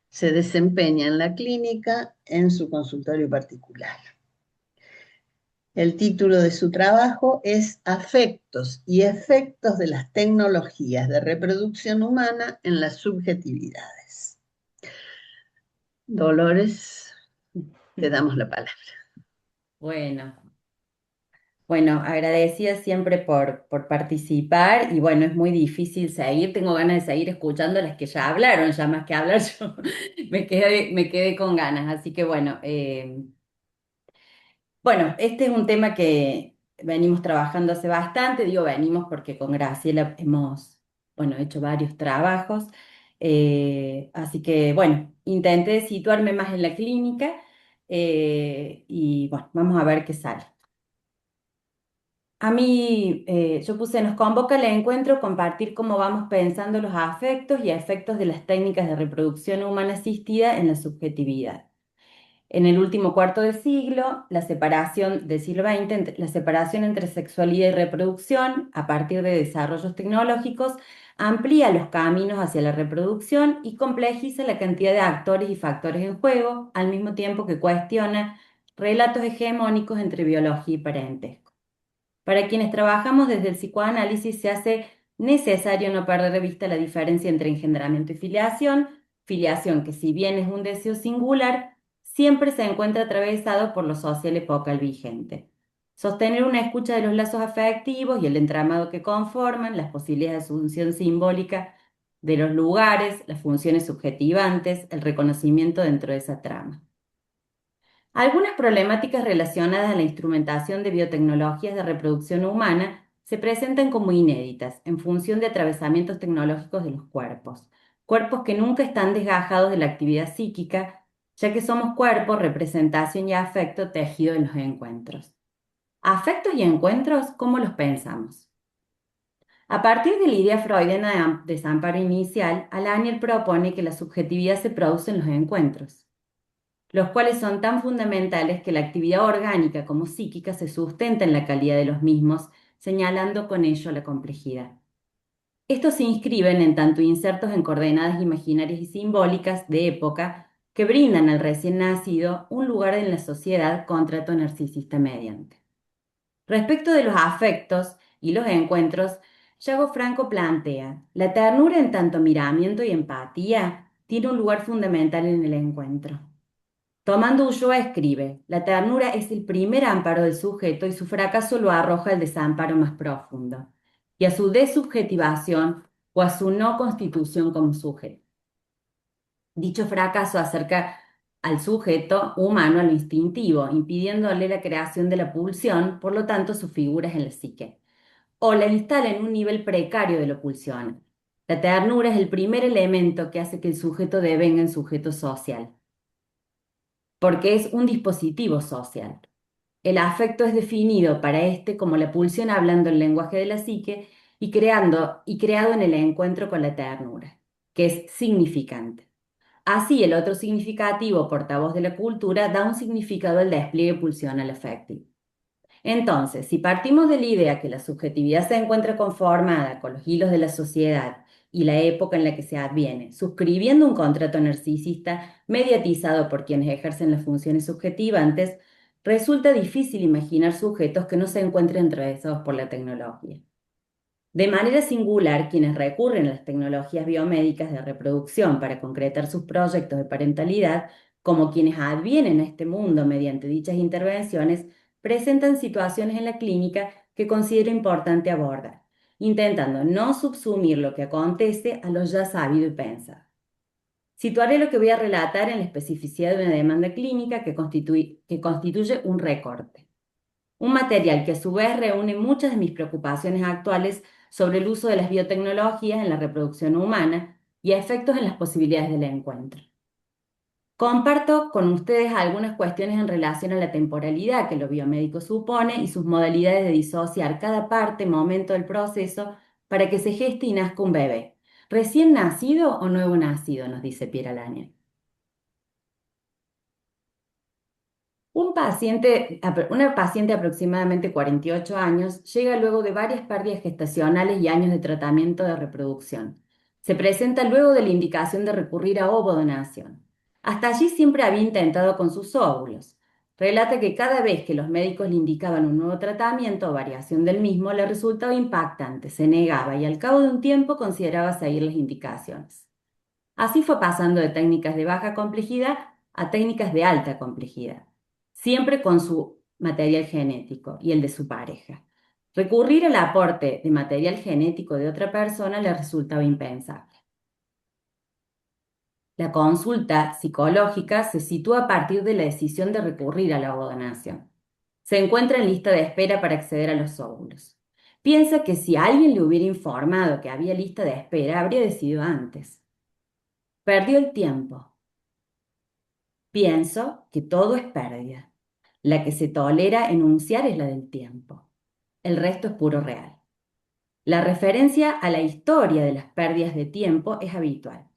Se desempeña en la clínica en su consultorio particular. El título de su trabajo es Afectos y efectos de las tecnologías de reproducción humana en las subjetividades. Dolores, te damos la palabra. Bueno, agradecida siempre por participar y bueno, es muy difícil seguir, tengo ganas de seguir escuchando las que ya hablaron, ya más que hablar yo me quedé con ganas, así que bueno, este es un tema que venimos trabajando hace bastante, digo venimos porque con Graciela hemos, bueno, hecho varios trabajos, así que bueno, intenté situarme más en la clínica y bueno, vamos a ver qué sale. A mí, yo puse, nos convoca el encuentro compartir cómo vamos pensando los afectos y efectos de las técnicas de reproducción humana asistida en la subjetividad. En el último cuarto de siglo, la separación del siglo XX, la separación entre sexualidad y reproducción, a partir de desarrollos tecnológicos, amplía los caminos hacia la reproducción y complejiza la cantidad de actores y factores en juego, al mismo tiempo que cuestiona relatos hegemónicos entre biología y parentesco. Para quienes trabajamos desde el psicoanálisis se hace necesario no perder de vista la diferencia entre engendramiento y filiación, filiación que si bien es un deseo singular, siempre se encuentra atravesado por lo social epocal vigente. Sostener una escucha de los lazos afectivos y el entramado que conforman, las posibilidades de asunción simbólica de los lugares, las funciones subjetivantes, el reconocimiento dentro de esa trama. Algunas problemáticas relacionadas a la instrumentación de biotecnologías de reproducción humana se presentan como inéditas en función de atravesamientos tecnológicos de los cuerpos que nunca están desgajados de la actividad psíquica, ya que somos cuerpo, representación y afecto tejido en los encuentros. Afectos y encuentros, ¿cómo los pensamos? A partir de la idea freudiana de desamparo inicial, Alaniel propone que la subjetividad se produce en los encuentros, los cuales son tan fundamentales que la actividad orgánica como psíquica se sustenta en la calidad de los mismos, señalando con ello la complejidad. Estos se inscriben en tanto insertos en coordenadas imaginarias y simbólicas de época que brindan al recién nacido un lugar en la sociedad contrato narcisista mediante. Respecto de los afectos y los encuentros, Yago Franco plantea, la ternura en tanto miramiento y empatía tiene un lugar fundamental en el encuentro. Tomando Ulloa escribe, la ternura es el primer amparo del sujeto y su fracaso lo arroja al desamparo más profundo, y a su desubjetivación o a su no constitución como sujeto. Dicho fracaso acerca al sujeto humano a lo instintivo, impidiéndole la creación de la pulsión, por lo tanto su figura es en la psique, o la instala en un nivel precario de lo pulsional. La ternura es el primer elemento que hace que el sujeto devenga en sujeto social, porque es un dispositivo social. El afecto es definido para este como la pulsión hablando el lenguaje de la psique y creado en el encuentro con la ternura, que es significante. Así, el otro significativo, portavoz de la cultura, da un significado al despliegue pulsional afectivo. Entonces, si partimos de la idea que la subjetividad se encuentra conformada con los hilos de la sociedad y la época en la que se adviene, suscribiendo un contrato narcisista mediatizado por quienes ejercen las funciones subjetivantes, resulta difícil imaginar sujetos que no se encuentren atravesados por la tecnología. De manera singular, quienes recurren a las tecnologías biomédicas de reproducción para concretar sus proyectos de parentalidad, como quienes advienen a este mundo mediante dichas intervenciones, presentan situaciones en la clínica que considero importante abordar, intentando no subsumir lo que acontece a lo ya sabido y pensado. Situaré lo que voy a relatar en la especificidad de una demanda clínica que constituye un recorte. Un material que a su vez reúne muchas de mis preocupaciones actuales sobre el uso de las biotecnologías en la reproducción humana y efectos en las posibilidades del encuentro. Comparto con ustedes algunas cuestiones en relación a la temporalidad que lo biomédico supone y sus modalidades de disociar cada parte, momento del proceso para que se geste y nazca un bebé. ¿Recién nacido o nuevo nacido?, nos dice Pierre Lanier. Una paciente de aproximadamente 48 años llega luego de varias pérdidas gestacionales y años de tratamiento de reproducción. Se presenta luego de la indicación de recurrir a ovodonación. Hasta allí siempre había intentado con sus óvulos. Relata que cada vez que los médicos le indicaban un nuevo tratamiento o variación del mismo, le resultaba impactante, se negaba y al cabo de un tiempo consideraba seguir las indicaciones. Así fue pasando de técnicas de baja complejidad a técnicas de alta complejidad, siempre con su material genético y el de su pareja. Recurrir al aporte de material genético de otra persona le resultaba impensable. La consulta psicológica se sitúa a partir de la decisión de recurrir a la ovodonación. Se encuentra en lista de espera para acceder a los óvulos. Piensa que si alguien le hubiera informado que había lista de espera, habría decidido antes. Perdió el tiempo. Pienso que todo es pérdida. La que se tolera enunciar es la del tiempo. El resto es puro real. La referencia a la historia de las pérdidas de tiempo es habitual.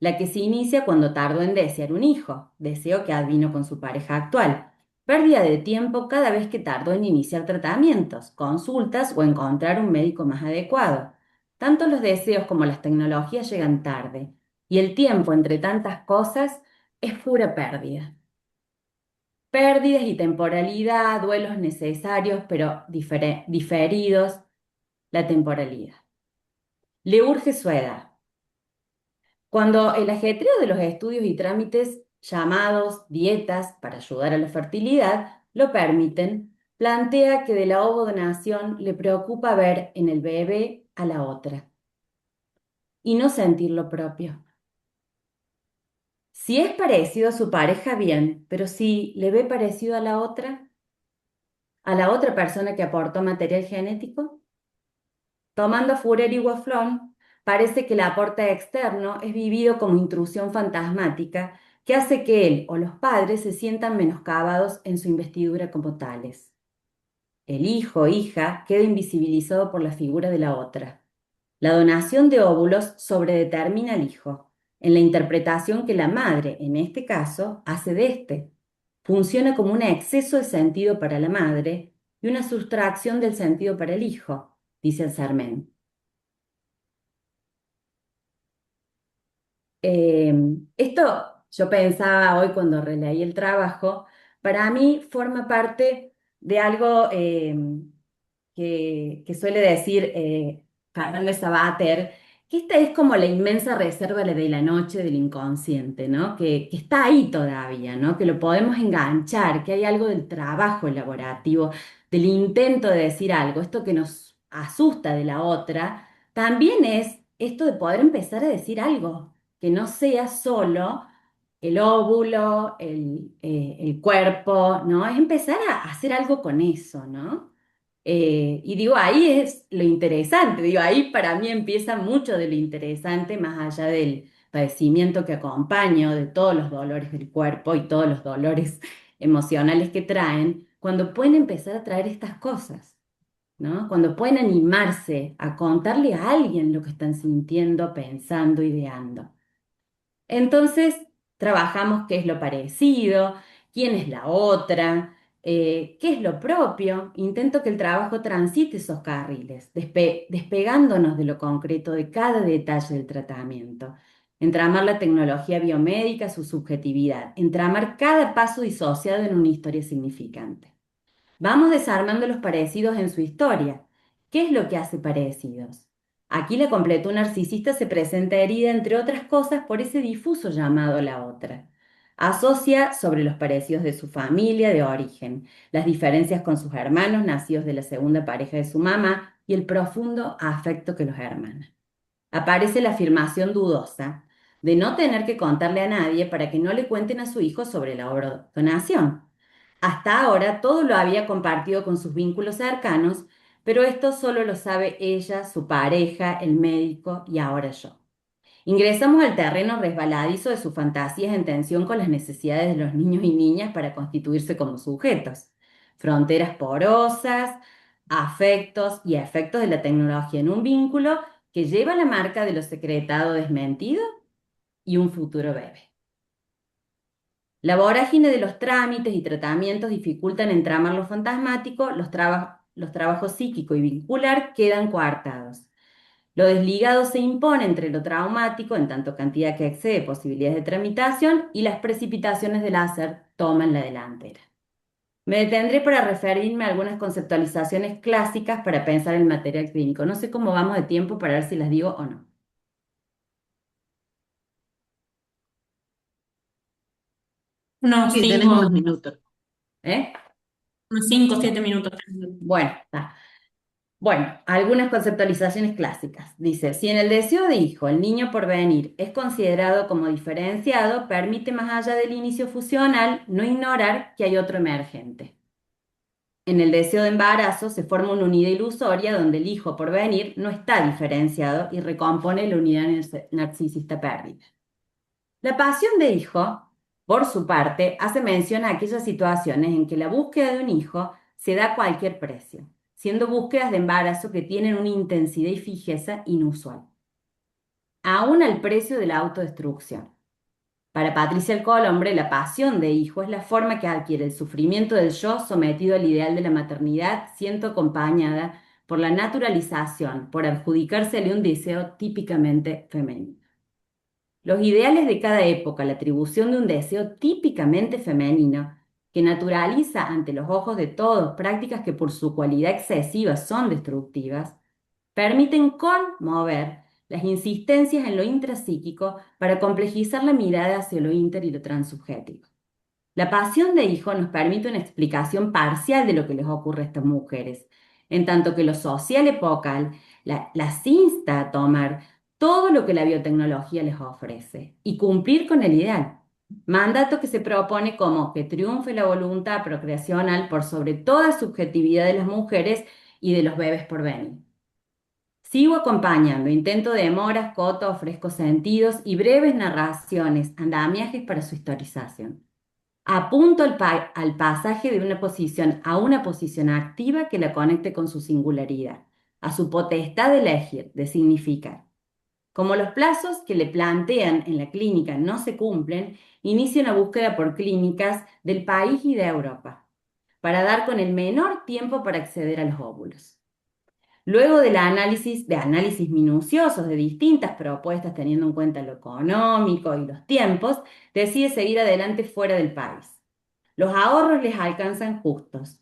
La que se inicia cuando tardó en desear un hijo, deseo que advino con su pareja actual. Pérdida de tiempo cada vez que tardó en iniciar tratamientos, consultas o encontrar un médico más adecuado. Tanto los deseos como las tecnologías llegan tarde, y el tiempo entre tantas cosas es pura pérdida. Pérdidas y temporalidad, duelos necesarios pero diferidos, la temporalidad. Le urge su edad. Cuando el ajetreo de los estudios y trámites llamados dietas para ayudar a la fertilidad lo permiten, plantea que de la ovodonación le preocupa ver en el bebé a la otra y no sentir lo propio. Si es parecido a su pareja, bien, pero si le ve parecido a la otra persona que aportó material genético, tomando Furer y Waflon, parece que el aporte externo es vivido como intrusión fantasmática que hace que él o los padres se sientan menoscabados en su investidura como tales. El hijo o hija queda invisibilizado por la figura de la otra. La donación de óvulos sobredetermina al hijo, en la interpretación que la madre, en este caso, hace de éste. Funciona como un exceso de sentido para la madre y una sustracción del sentido para el hijo, dice el Sarmen. Esto yo pensaba hoy cuando releí el trabajo, para mí forma parte de algo que suele decir Fernando Sabater, que esta es como la inmensa reserva de la noche del inconsciente, ¿no? Que está ahí todavía, ¿no? Que lo podemos enganchar, que hay algo del trabajo elaborativo, del intento de decir algo, esto que nos asusta de la otra, también es esto de poder empezar a decir algo, que no sea solo el óvulo, el cuerpo, ¿no? Es empezar a hacer algo con eso, ¿no? Y digo, ahí es lo interesante, digo, ahí para mí empieza mucho de lo interesante, más allá del padecimiento que acompaño, de todos los dolores del cuerpo y todos los dolores emocionales que traen, cuando pueden empezar a traer estas cosas, ¿no? Cuando pueden animarse a contarle a alguien lo que están sintiendo, pensando, ideando. Entonces, trabajamos qué es lo parecido, quién es la otra, qué es lo propio. Intento que el trabajo transite esos carriles, despegándonos de lo concreto de cada detalle del tratamiento. Entramar la tecnología biomédica, su subjetividad, entramar cada paso disociado en una historia significante. Vamos desarmando los parecidos en su historia. ¿Qué es lo que hace parecidos? Aquí la completud narcisista se presenta herida, entre otras cosas, por ese difuso llamado la otra. Asocia sobre los parecidos de su familia de origen, las diferencias con sus hermanos nacidos de la segunda pareja de su mamá y el profundo afecto que los hermana. Aparece la afirmación dudosa de no tener que contarle a nadie para que no le cuenten a su hijo sobre la donación. Hasta ahora todo lo había compartido con sus vínculos cercanos, pero esto solo lo sabe ella, su pareja, el médico y ahora yo. Ingresamos al terreno resbaladizo de sus fantasías en tensión con las necesidades de los niños y niñas para constituirse como sujetos. Fronteras porosas, afectos y efectos de la tecnología en un vínculo que lleva la marca de lo secretado desmentido y un futuro bebé. La vorágine de los trámites y tratamientos dificultan entramar lo fantasmático, los trabajos psíquico y vincular quedan coartados. Lo desligado se impone entre lo traumático, en tanto cantidad que excede posibilidades de tramitación, y las precipitaciones del hacer toman la delantera. Me detendré para referirme a algunas conceptualizaciones clásicas para pensar el material clínico. No sé cómo vamos de tiempo para ver si las digo o no. Unos Sí, tenés unos 5, minutos. ¿Eh? unos 5, 7 minutos. Bueno, está. Bueno, algunas conceptualizaciones clásicas. Dice, si en el deseo de hijo el niño por venir es considerado como diferenciado, permite más allá del inicio fusional no ignorar que hay otro emergente. En el deseo de embarazo se forma una unidad ilusoria donde el hijo por venir no está diferenciado y recompone la unidad narcisista perdida. La pasión de hijo, por su parte, hace mención a aquellas situaciones en que la búsqueda de un hijo se da a cualquier precio, siendo búsquedas de embarazo que tienen una intensidad y fijeza inusual, aún al precio de la autodestrucción. Para Patricia Colombre, la pasión de hijo es la forma que adquiere el sufrimiento del yo sometido al ideal de la maternidad, siendo acompañada por la naturalización, por adjudicársele un deseo típicamente femenino. Los ideales de cada época, la atribución de un deseo típicamente femenino, que naturaliza ante los ojos de todos prácticas que por su cualidad excesiva son destructivas, permiten conmover las insistencias en lo intrapsíquico para complejizar la mirada hacia lo inter y lo transubjetivo. La pasión de hijo nos permite una explicación parcial de lo que les ocurre a estas mujeres, en tanto que lo social epocal las insta a tomar todo lo que la biotecnología les ofrece y cumplir con el ideal. Mandato que se propone como que triunfe la voluntad procreacional por sobre toda subjetividad de las mujeres y de los bebés por venir. Sigo acompañando, intento de demoras, coto, ofrezco sentidos y breves narraciones, andamiajes para su historización. Apunto al pasaje de una posición a una posición activa que la conecte con su singularidad, a su potestad de elegir, de significar. Como los plazos que le plantean en la clínica no se cumplen, inicia una búsqueda por clínicas del país y de Europa, para dar con el menor tiempo para acceder a los óvulos. Luego del análisis minuciosos de distintas propuestas, teniendo en cuenta lo económico y los tiempos, decide seguir adelante fuera del país. Los ahorros les alcanzan justos.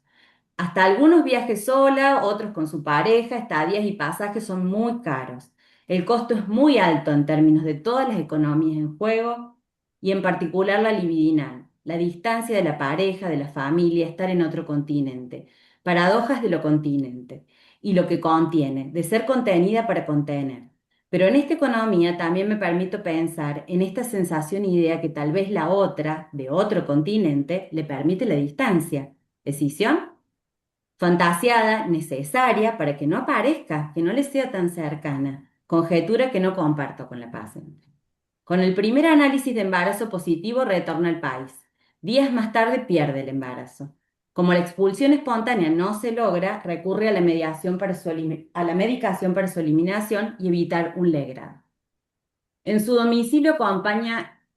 Hasta algunos viajes sola, otros con su pareja, estadías y pasajes son muy caros. El costo es muy alto en términos de todas las economías en juego y en particular la libidinal, la distancia de la pareja, de la familia, estar en otro continente, paradojas de lo continente y lo que contiene, de ser contenida para contener. Pero en esta economía también me permito pensar en esta sensación e idea que tal vez la otra, de otro continente, le permite la distancia. ¿Decisión? Fantasiada, necesaria para que no aparezca, que no le sea tan cercana. Conjetura que no comparto con la paciente. Con el primer análisis de embarazo positivo retorna al país. Días más tarde pierde el embarazo. Como la expulsión espontánea no se logra, recurre a la medicación para su eliminación y evitar un legrado. En su domicilio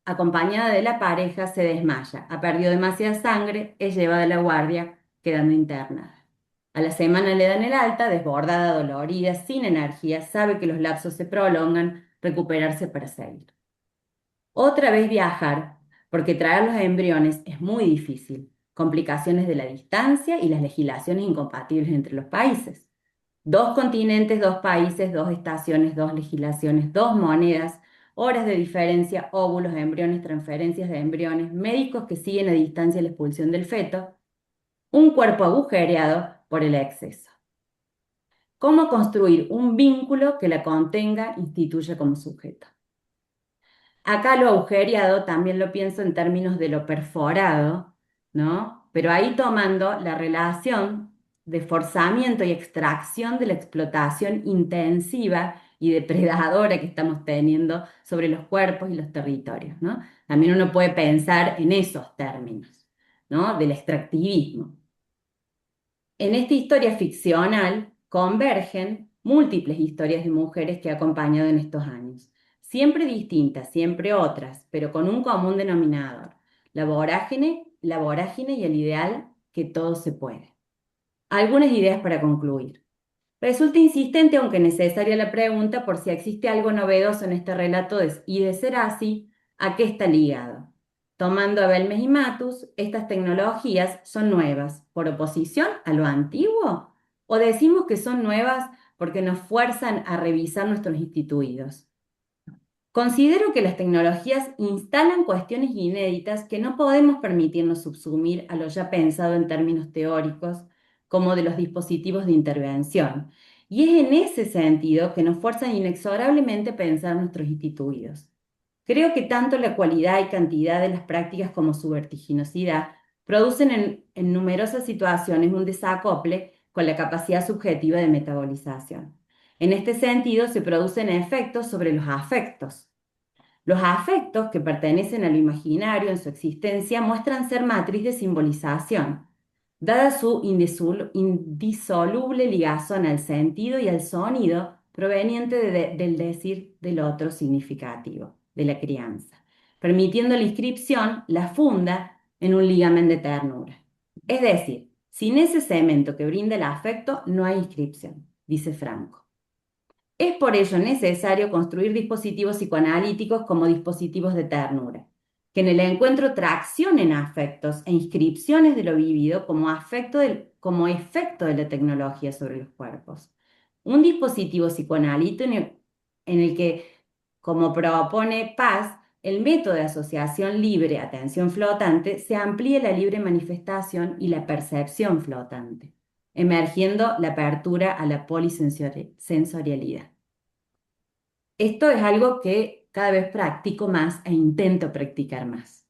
acompañada de la pareja se desmaya, ha perdido demasiada sangre, es llevada a la guardia, quedando internada. A la semana le dan el alta, desbordada, dolorida, sin energía, sabe que los lapsos se prolongan, recuperarse para seguir. Otra vez viajar, porque traer los embriones es muy difícil. Complicaciones de la distancia y las legislaciones incompatibles entre los países. 2 continentes, 2 países, 2 estaciones, 2 legislaciones, 2 monedas, horas de diferencia, óvulos, embriones, transferencias de embriones, médicos que siguen a distancia la expulsión del feto, un cuerpo agujereado por el exceso. ¿Cómo construir un vínculo que la contenga, instituya como sujeto? Acá lo agujereado también lo pienso en términos de lo perforado, ¿no? Pero ahí tomando la relación de forzamiento y extracción de la explotación intensiva y depredadora que estamos teniendo sobre los cuerpos y los territorios, ¿no? También uno puede pensar en esos términos, ¿no? Del extractivismo. En esta historia ficcional convergen múltiples historias de mujeres que he acompañado en estos años, siempre distintas, siempre otras, pero con un común denominador, la vorágine y el ideal que todo se puede. Algunas ideas para concluir. Resulta insistente, aunque necesaria, la pregunta por si existe algo novedoso en este relato y de ser así, ¿a qué está ligado? Tomando a Belmes y Matus, ¿estas tecnologías son nuevas por oposición a lo antiguo? ¿O decimos que son nuevas porque nos fuerzan a revisar nuestros instituidos? Considero que las tecnologías instalan cuestiones inéditas que no podemos permitirnos subsumir a lo ya pensado en términos teóricos, como de los dispositivos de intervención. Y es en ese sentido que nos fuerzan inexorablemente a pensar nuestros instituidos. Creo que tanto la cualidad y cantidad de las prácticas como su vertiginosidad producen en numerosas situaciones un desacople con la capacidad subjetiva de metabolización. En este sentido, se producen efectos sobre los afectos. Los afectos, que pertenecen a lo imaginario en su existencia, muestran ser matriz de simbolización, dada su indisoluble ligazón al sentido y al sonido proveniente del decir del otro significativo, de la crianza, permitiendo la inscripción, la funda en un ligamen de ternura. Es decir, sin ese cemento que brinda el afecto, no hay inscripción, dice Franco. Es por ello necesario construir dispositivos psicoanalíticos como dispositivos de ternura, que en el encuentro traccionen afectos e inscripciones de lo vivido como efecto de la tecnología sobre los cuerpos. Un dispositivo psicoanalítico en el que, como propone Paz, el método de asociación libre, atención flotante, se amplíe la libre manifestación y la percepción flotante, emergiendo la apertura a la polisensorialidad. Esto es algo que cada vez practico más e intento practicar más.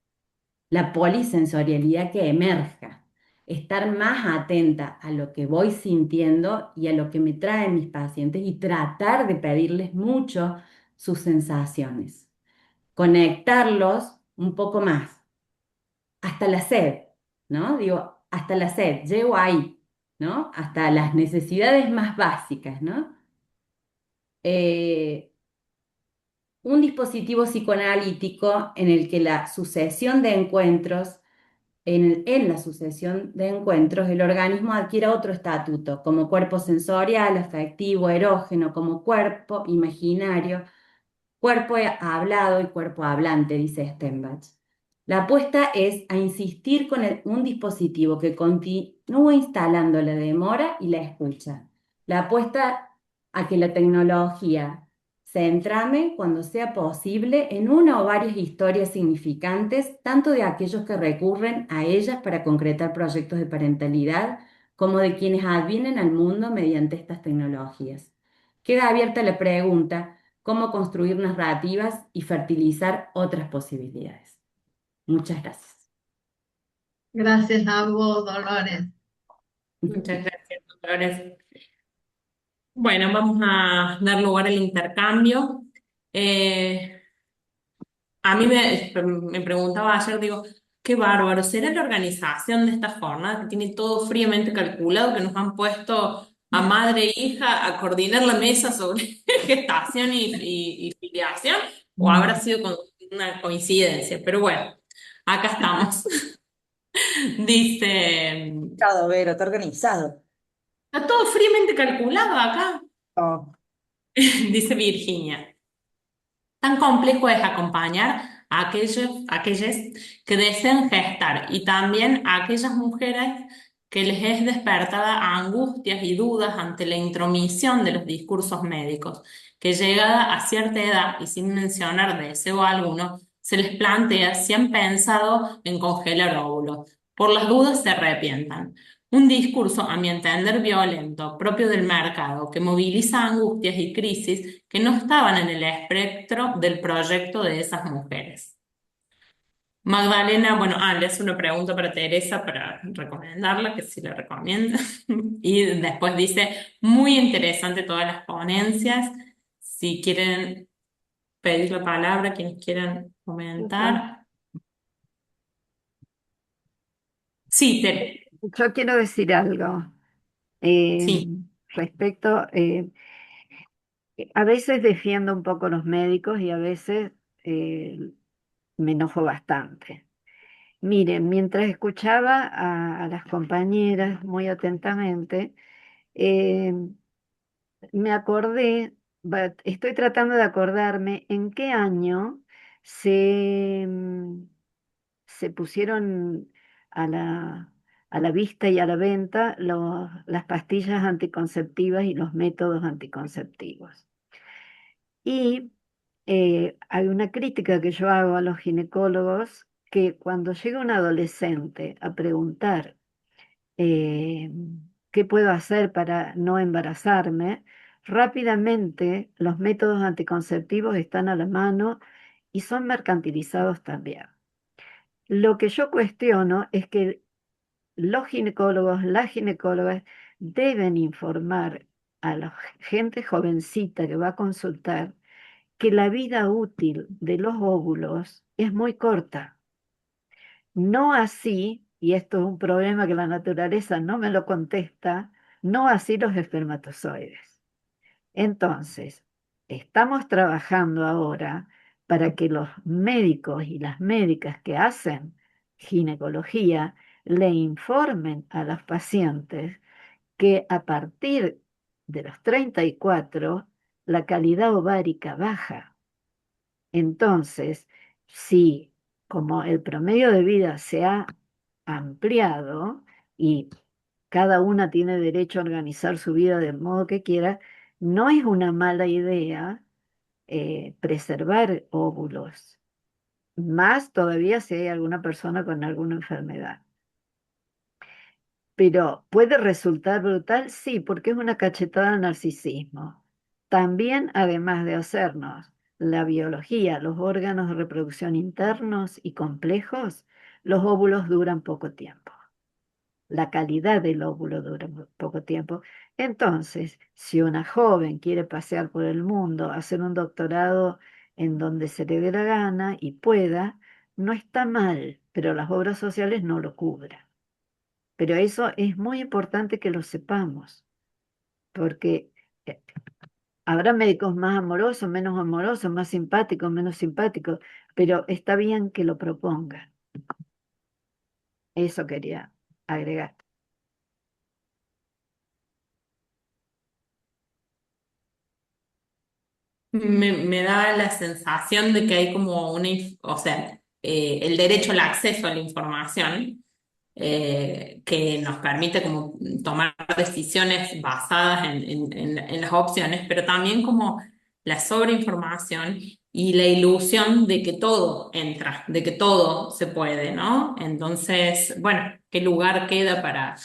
La polisensorialidad que emerja, estar más atenta a lo que voy sintiendo y a lo que me traen mis pacientes y tratar de pedirles mucho sus sensaciones. Conectarlos un poco más, hasta la sed, ¿no? Digo, hasta la sed, llego ahí, ¿no? Hasta las necesidades más básicas, ¿no? Un dispositivo psicoanalítico en el que la sucesión de encuentros, en la sucesión de encuentros, el organismo adquiere otro estatuto, como cuerpo sensorial, afectivo, erógeno, como cuerpo imaginario, cuerpo hablado y cuerpo hablante, dice Stenbach. La apuesta es a insistir con un dispositivo que continúe instalando la demora y la escucha. La apuesta a que la tecnología se entrame cuando sea posible en una o varias historias significantes, tanto de aquellos que recurren a ellas para concretar proyectos de parentalidad, como de quienes advienen al mundo mediante estas tecnologías. Queda abierta la pregunta: ¿cómo construir narrativas y fertilizar otras posibilidades? Muchas gracias. Gracias a vos, Dolores. Muchas gracias, doctores. Bueno, vamos a dar lugar al intercambio. A mí me preguntaba ayer, digo, qué bárbaro, ¿será la organización de esta jornada que tiene todo fríamente calculado, que nos han puesto a madre e hija a coordinar la mesa sobre gestación y filiación? ¿O habrá sido una coincidencia? Pero bueno, acá estamos. Dice, Organizado, Vero, está organizado. está todo fríamente calculado acá, Oh. dice Virginia. Tan complejo es acompañar a aquellas que desean gestar y también a aquellas mujeres que les es despertada angustias y dudas ante la intromisión de los discursos médicos, que llegada a cierta edad y sin mencionar deseo alguno, se les plantea si han pensado en congelar óvulos. Por las dudas se arrepientan. Un discurso, a mi entender, violento, propio del mercado, que moviliza angustias y crisis que no estaban en el espectro del proyecto de esas mujeres. Magdalena, bueno, le hace una pregunta para Teresa para recomendarla, que sí la recomienda. Y después dice, muy interesante todas las ponencias. Si quieren pedir la palabra, quienes quieran Ujú. comentar. Sí, Tere, Yo quiero decir algo eh, sí. respecto, a veces defiendo un poco los médicos y a veces eh, me enojo bastante. Miren, mientras escuchaba a las compañeras muy atentamente, eh, me acordé, estoy tratando de acordarme en qué año se, se pusieron a a la vista y a la venta las pastillas anticonceptivas y los métodos anticonceptivos. Y hay una crítica que yo hago a los ginecólogos que cuando llega un adolescente a preguntar eh, qué puedo hacer para no embarazarme, rápidamente los métodos anticonceptivos están a la mano y son mercantilizados también. Lo que yo cuestiono es que los ginecólogos, las ginecólogas deben informar a la gente jovencita que va a consultar que la vida útil de los óvulos es muy corta. No así, y esto es un problema que la naturaleza no me lo contesta, no así los espermatozoides. Entonces, estamos trabajando ahora para que los médicos y las médicas que hacen ginecología le informen a los pacientes que a partir de los 34 la calidad ovárica baja. Entonces, si como el promedio de vida se ha ampliado y cada una tiene derecho a organizar su vida del modo que quiera, no es una mala idea preservar óvulos, más todavía si hay alguna persona con alguna enfermedad. Pero puede resultar brutal, sí, porque es una cachetada al narcisismo. También, además de hacernos la biología, los órganos de reproducción internos y complejos, los óvulos duran poco tiempo. La calidad del óvulo dura poco tiempo. Entonces, si una joven quiere pasear por el mundo, hacer un doctorado en donde se le dé la gana y pueda, no está mal, pero las obras sociales no lo cubren. Pero eso es muy importante que lo sepamos, porque eh, habrá médicos más amorosos, más simpáticos, menos simpáticos, pero está bien que lo propongan. Eso quería agregar. Me da la sensación de que hay como o sea, el derecho al acceso a la información que nos permite como tomar decisiones basadas en las opciones, pero también como la sobreinformación y la ilusión de que todo entra, de que todo se puede, ¿no? Entonces, bueno, ¿qué lugar queda para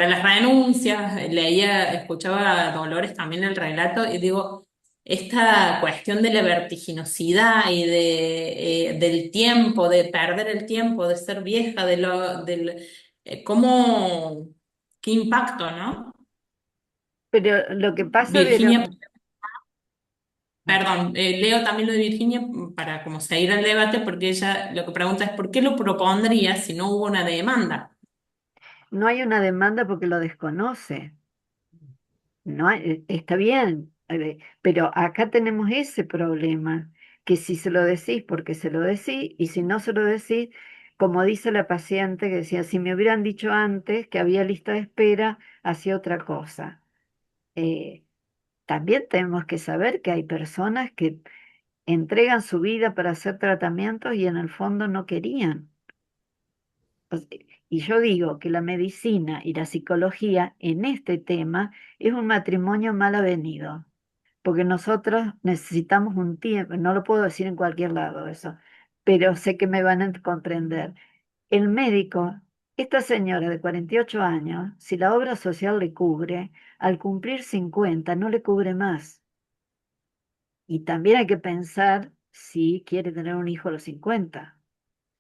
las renuncias? Leía, escuchaba a Dolores también el relato y digo, esta cuestión de la vertiginosidad y del tiempo, de perder el tiempo, de ser vieja, cómo, qué impacto, ¿no? Pero lo que pasa, Virginia, perdón, leo también lo de Virginia para como seguir el debate, porque ella lo que pregunta es ¿por qué lo propondría si no hubo una demanda? no hay una demanda porque lo desconoce. No está bien, pero acá tenemos ese problema, que si se lo decís porque se lo decís, y si no se lo decís, como dice la paciente que decía, si me hubieran dicho antes que había lista de espera, hacía otra cosa. Eh, También tenemos que saber que hay personas que entregan su vida para hacer tratamientos y en el fondo no querían. Y yo digo que la medicina y la psicología en este tema es un matrimonio mal avenido, porque nosotros necesitamos un tiempo, no lo puedo decir en cualquier lado eso, pero sé que me van a comprender. El médico, esta señora de 48 años, si la obra social le cubre, al cumplir 50 no le cubre más. Y también hay que pensar si quiere tener un hijo a los 50.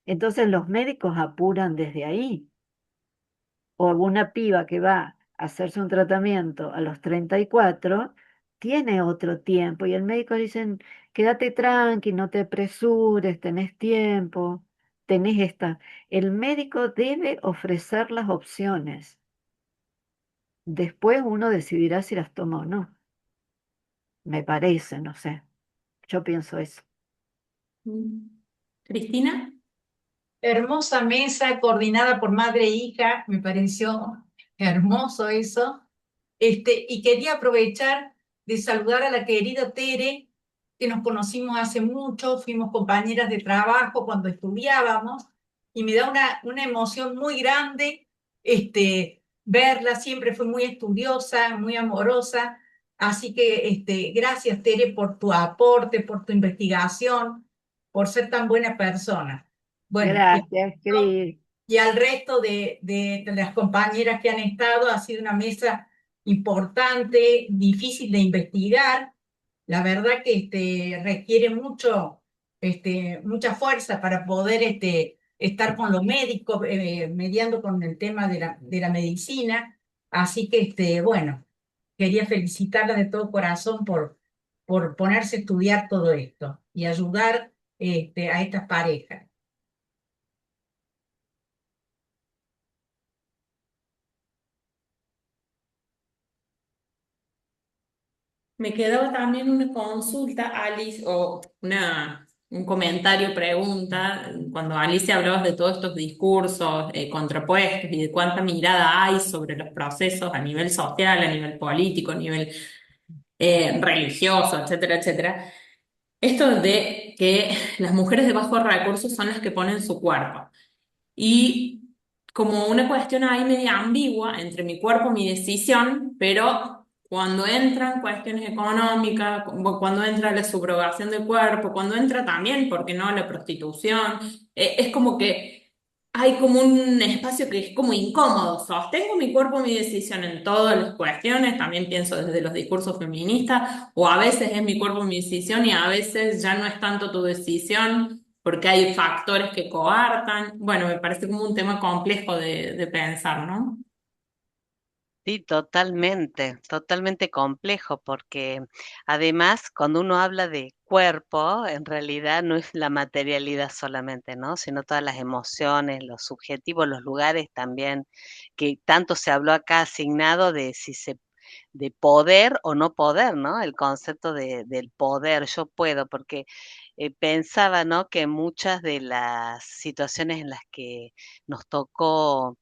Entonces los médicos apuran desde ahí. O alguna piba que va a hacerse un tratamiento a los 34 tiene otro tiempo. Y el médico dicen, quédate tranqui, no te apresures, tenés tiempo, tenés esta. El médico debe ofrecer las opciones. Después uno decidirá si las toma o no. Me parece, no sé. Yo pienso eso. Cristina. Hermosa mesa coordinada por madre e hija, me pareció hermoso eso. Y quería aprovechar de saludar a la querida Tere, que nos conocimos hace mucho, fuimos compañeras de trabajo cuando estudiábamos, y me da una emoción muy grande verla, siempre fue muy estudiosa, muy amorosa, así que gracias Tere por tu aporte, por tu investigación, por ser tan buena persona. Bueno, Gracias, Cris. y al resto de las compañeras que han estado, ha sido una mesa importante, difícil de investigar. La verdad que requiere mucha fuerza para poder estar con los médicos, mediando con el tema de la medicina. Así que, bueno, quería felicitarla de todo corazón por ponerse a estudiar todo esto y ayudar a estas parejas. Me quedaba también una consulta, Alice, o un comentario, pregunta, cuando Alicia hablabas de todos estos discursos contrapuestos y de cuánta mirada hay sobre los procesos a nivel social, a nivel político, a nivel religioso, etcétera, etcétera. Esto de que las mujeres de bajos recursos son las que ponen su cuerpo. Y como una cuestión ahí media ambigua entre mi cuerpo, mi decisión, pero cuando entran cuestiones económicas, cuando entra la subrogación del cuerpo, cuando entra también, ¿por qué no?, la prostitución, es como que hay como un espacio que es como incómodo. Sostengo mi cuerpo, mi decisión en todas las cuestiones, también pienso desde los discursos feministas, o a veces es mi cuerpo, mi decisión, y a veces ya no es tanto tu decisión porque hay factores que coartan. Bueno, me parece como un tema complejo de pensar, ¿no? Sí, totalmente, totalmente complejo, porque además cuando uno habla de cuerpo, en realidad no es la materialidad solamente, ¿no? Sino todas las emociones, los subjetivos, los lugares también, que tanto se habló acá asignado de si se de poder o no poder, ¿no? El concepto del poder, yo puedo, porque pensaba, ¿no? Que muchas de las situaciones en las que nos tocó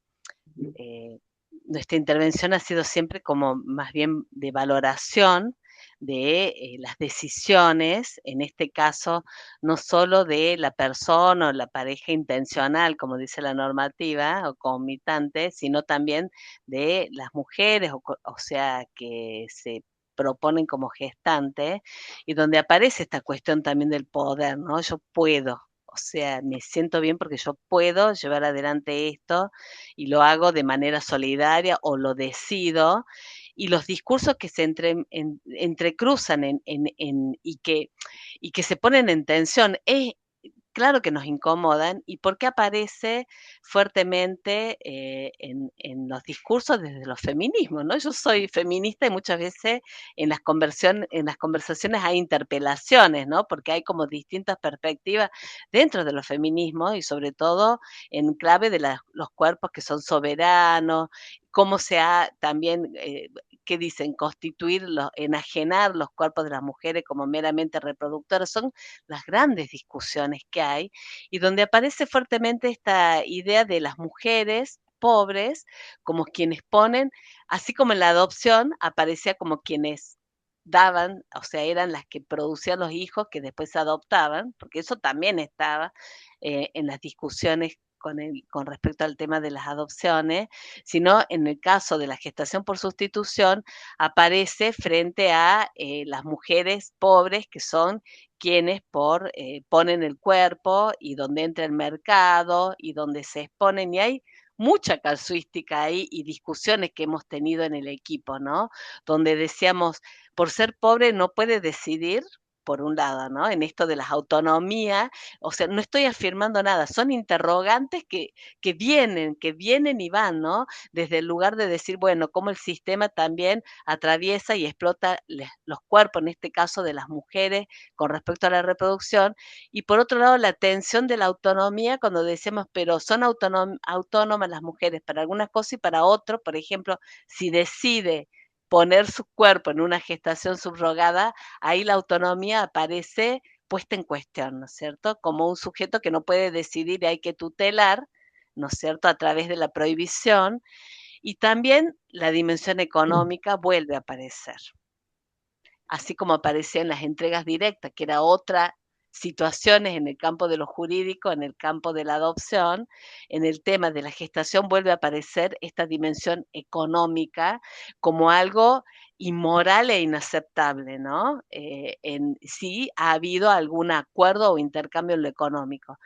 eh, nuestra intervención ha sido siempre como más bien de valoración de las decisiones, en este caso, no solo de la persona o la pareja intencional, como dice la normativa, o concomitante, sino también de las mujeres, o sea, que se proponen como gestantes, y donde aparece esta cuestión también del poder, ¿no? Yo puedo, o sea, me siento bien porque yo puedo llevar adelante esto y lo hago de manera solidaria o lo decido, y los discursos que se entrecruzan y que se ponen en tensión, claro que nos incomodan. ¿Y por qué aparece fuertemente en los discursos desde los feminismos, ¿no? Yo soy feminista y muchas veces en las conversaciones hay interpelaciones, ¿no? Porque hay como distintas perspectivas dentro de los feminismos y sobre todo en clave de los cuerpos que son soberanos, cómo se ha también, ¿qué dicen? Constituir, enajenar los cuerpos de las mujeres como meramente reproductoras. Son las grandes discusiones que hay y donde aparece fuertemente esta idea de las mujeres pobres como quienes ponen, así como en la adopción aparecía como quienes daban, o sea, eran las que producían los hijos que después se adoptaban, porque eso también estaba en las discusiones con respecto al tema de las adopciones, sino en el caso de la gestación por sustitución, aparece frente a las mujeres pobres que son quienes ponen el cuerpo y donde entra el mercado y donde se exponen, y hay mucha casuística ahí y discusiones que hemos tenido en el equipo, ¿no? Donde decíamos, por ser pobre no puede decidir, por un lado, ¿no? En esto de las autonomías, o sea, no estoy afirmando nada, son interrogantes que vienen y van, ¿no? Desde el lugar de decir, bueno, cómo el sistema también atraviesa y explota los cuerpos, en este caso de las mujeres, con respecto a la reproducción, y por otro lado la tensión de la autonomía cuando decimos, pero son autónomas las mujeres para algunas cosas y para otros, por ejemplo, si decide poner su cuerpo en una gestación subrogada, ahí la autonomía aparece puesta en cuestión, ¿no es cierto? Como un sujeto que no puede decidir y hay que tutelar, ¿no es cierto?, a través de la prohibición, y también la dimensión económica vuelve a aparecer, así como aparecía en las entregas directas, que era otra situaciones en el campo de lo jurídico, en el campo de la adopción, en el tema de la gestación vuelve a aparecer esta dimensión económica como algo inmoral e inaceptable, ¿no? Sí ha habido algún acuerdo o intercambio en lo económico.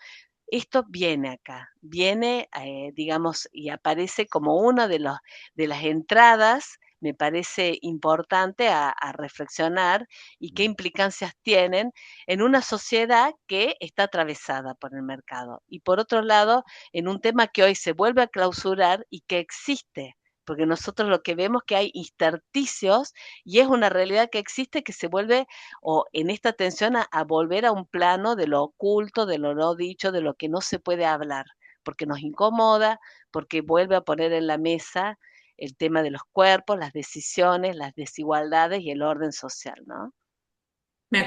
Esto viene acá, viene, digamos, y aparece como una de las entradas, me parece importante a reflexionar y qué implicancias tienen en una sociedad que está atravesada por el mercado. Y por otro lado, en un tema que hoy se vuelve a clausurar y que existe, porque nosotros lo que vemos que hay intersticios y es una realidad que existe que se vuelve o en esta tensión a volver a un plano de lo oculto, de lo no dicho, de lo que no se puede hablar, porque nos incomoda, porque vuelve a poner en la mesa el tema de los cuerpos, las decisiones, las desigualdades y el orden social, ¿no? Me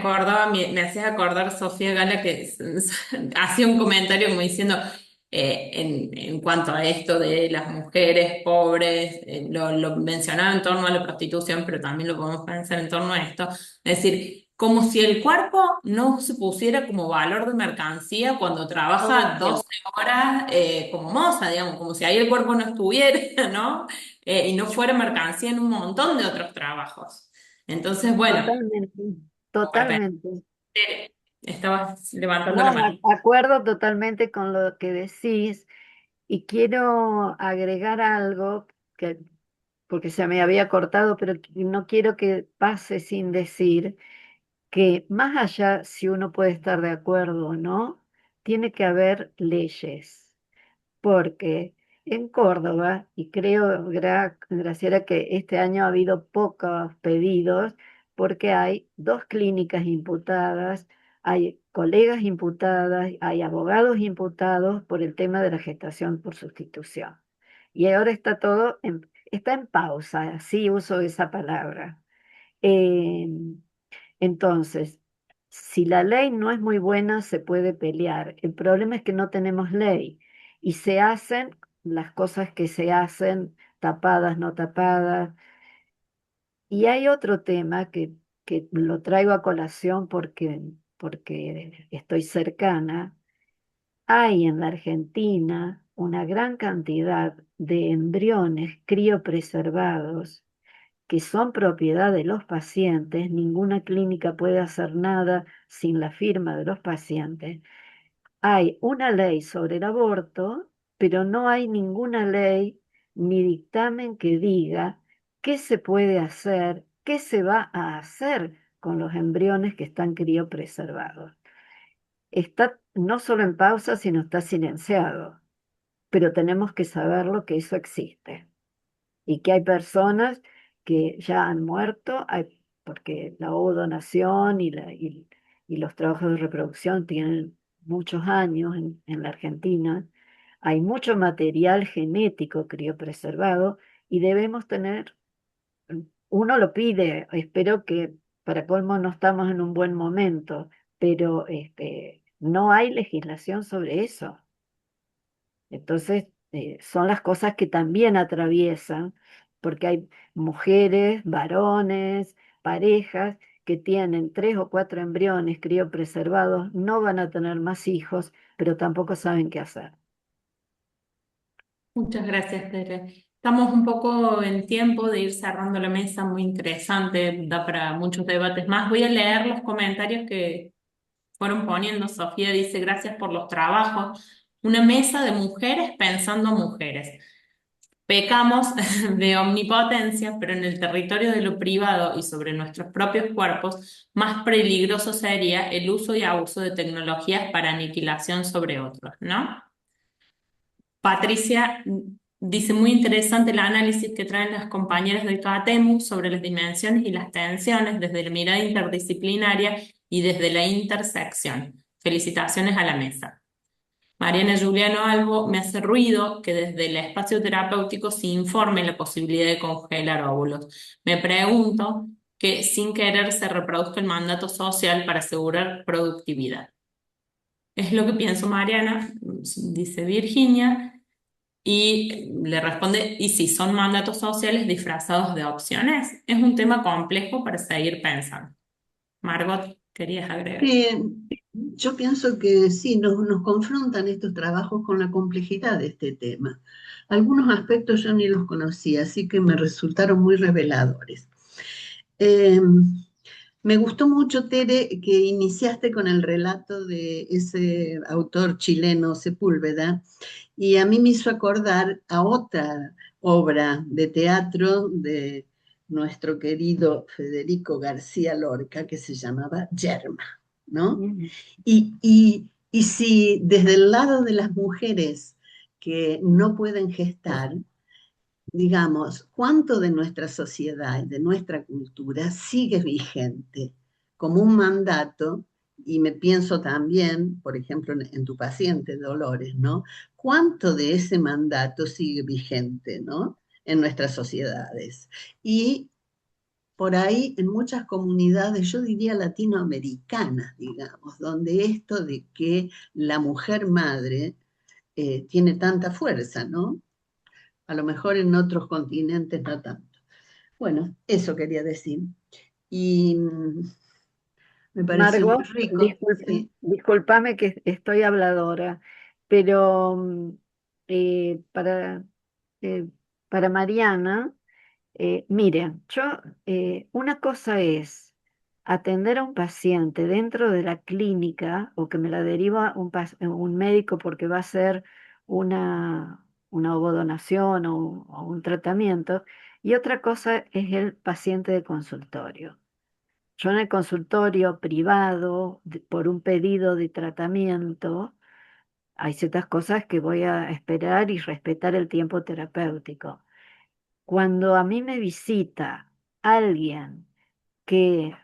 hacía acordar Sofía Gala que hacía un comentario como diciendo, en cuanto a esto de las mujeres pobres, lo mencionaba en torno a la prostitución, pero también lo podemos pensar en torno a esto, es decir, como si el cuerpo no se pusiera como valor de mercancía cuando trabaja Obvio. 12 horas como moza, digamos, como si ahí el cuerpo no estuviera, ¿no? Y no fuera mercancía en un montón de otros trabajos. Entonces, bueno. Totalmente, Como para totalmente. Estabas levantando la No, mano. acuerdo totalmente con lo que decís y quiero agregar algo que, porque se me había cortado, pero no quiero que pase sin decir que más allá si uno puede estar de acuerdo o no, tiene que haber leyes porque en Córdoba, y creo, Graciela, que este año ha habido pocos pedidos, porque hay dos clínicas imputadas, hay colegas imputadas, hay abogados imputados por el tema de la gestación por sustitución. Y ahora está todo está en pausa, sí uso esa palabra. Eh, entonces, si la ley no es muy buena, se puede pelear. El problema es que no tenemos ley y se hacen las cosas que se hacen, tapadas, no tapadas. Y hay otro tema que lo traigo a colación porque estoy cercana. Hay en la Argentina una gran cantidad de embriones criopreservados que son propiedad de los pacientes, ninguna clínica puede hacer nada sin la firma de los pacientes. Hay una ley sobre el aborto, pero no hay ninguna ley ni dictamen que diga qué se puede hacer, qué se va a hacer con los embriones que están criopreservados. Está no solo en pausa, sino está silenciado, pero tenemos que saberlo que eso existe y que hay personas que ya han muerto, porque la donación y los trabajos de reproducción tienen muchos años en la Argentina. Hay mucho material genético criopreservado y debemos tener, uno lo pide, espero que para colmo no estamos en un buen momento, pero no hay legislación sobre eso. Entonces, son las cosas que también atraviesan, porque hay mujeres, varones, parejas que tienen 3 o 4 embriones criopreservados, no van a tener más hijos, pero tampoco saben qué hacer. Muchas gracias, Tere. Estamos un poco en tiempo de ir cerrando la mesa, muy interesante, da para muchos debates más. Voy a leer los comentarios que fueron poniendo. Sofía dice, gracias por los trabajos. Una mesa de mujeres pensando mujeres. Pecamos de omnipotencia, pero en el territorio de lo privado y sobre nuestros propios cuerpos, más peligroso sería el uso y abuso de tecnologías para aniquilación sobre otros, ¿no? Patricia dice, muy interesante el análisis que traen las compañeras del CATEMU sobre las dimensiones y las tensiones desde la mirada interdisciplinaria y desde la intersección. Felicitaciones a la mesa. Mariana Juliano Albo, me hace ruido que desde el espacio terapéutico se informe la posibilidad de congelar óvulos. Me pregunto que sin querer se reproduzca el mandato social para asegurar productividad. Es lo que pienso, Mariana, dice Virginia. Y le responde, ¿y si son mandatos sociales disfrazados de opciones? Es un tema complejo para seguir pensando. Margot, ¿querías agregar? Sí, yo pienso que sí, nos confrontan estos trabajos con la complejidad de este tema. Algunos aspectos yo ni los conocía, así que me resultaron muy reveladores. Eh, Me gustó mucho, Tere, que iniciaste con el relato de ese autor chileno, Sepúlveda, y a mí me hizo acordar a otra obra de teatro de nuestro querido Federico García Lorca, que se llamaba Yerma, ¿no? Mm. Y si desde el lado de las mujeres que no pueden gestar, digamos, cuánto de nuestra sociedad y de nuestra cultura sigue vigente como un mandato, y me pienso también, por ejemplo, en tu paciente Dolores, ¿no? ¿Cuánto de ese mandato sigue vigente, ¿no? En nuestras sociedades. Y por ahí en muchas comunidades, yo diría latinoamericanas, digamos, donde esto de que la mujer madre tiene tanta fuerza, ¿no? A lo mejor en otros continentes no tanto. Bueno, eso quería decir. Y me pareció muy Margot, rico, sí. discúlpame que estoy habladora, pero eh, para, eh, para Mariana, miren, una cosa es atender a un paciente dentro de la clínica o que me la deriva un médico porque va a hacer una ovodonación o un tratamiento, y otra cosa es el paciente de consultorio. Yo en el consultorio privado, por un pedido de tratamiento, hay ciertas cosas que voy a esperar y respetar el tiempo terapéutico. Cuando a mí me visita alguien que,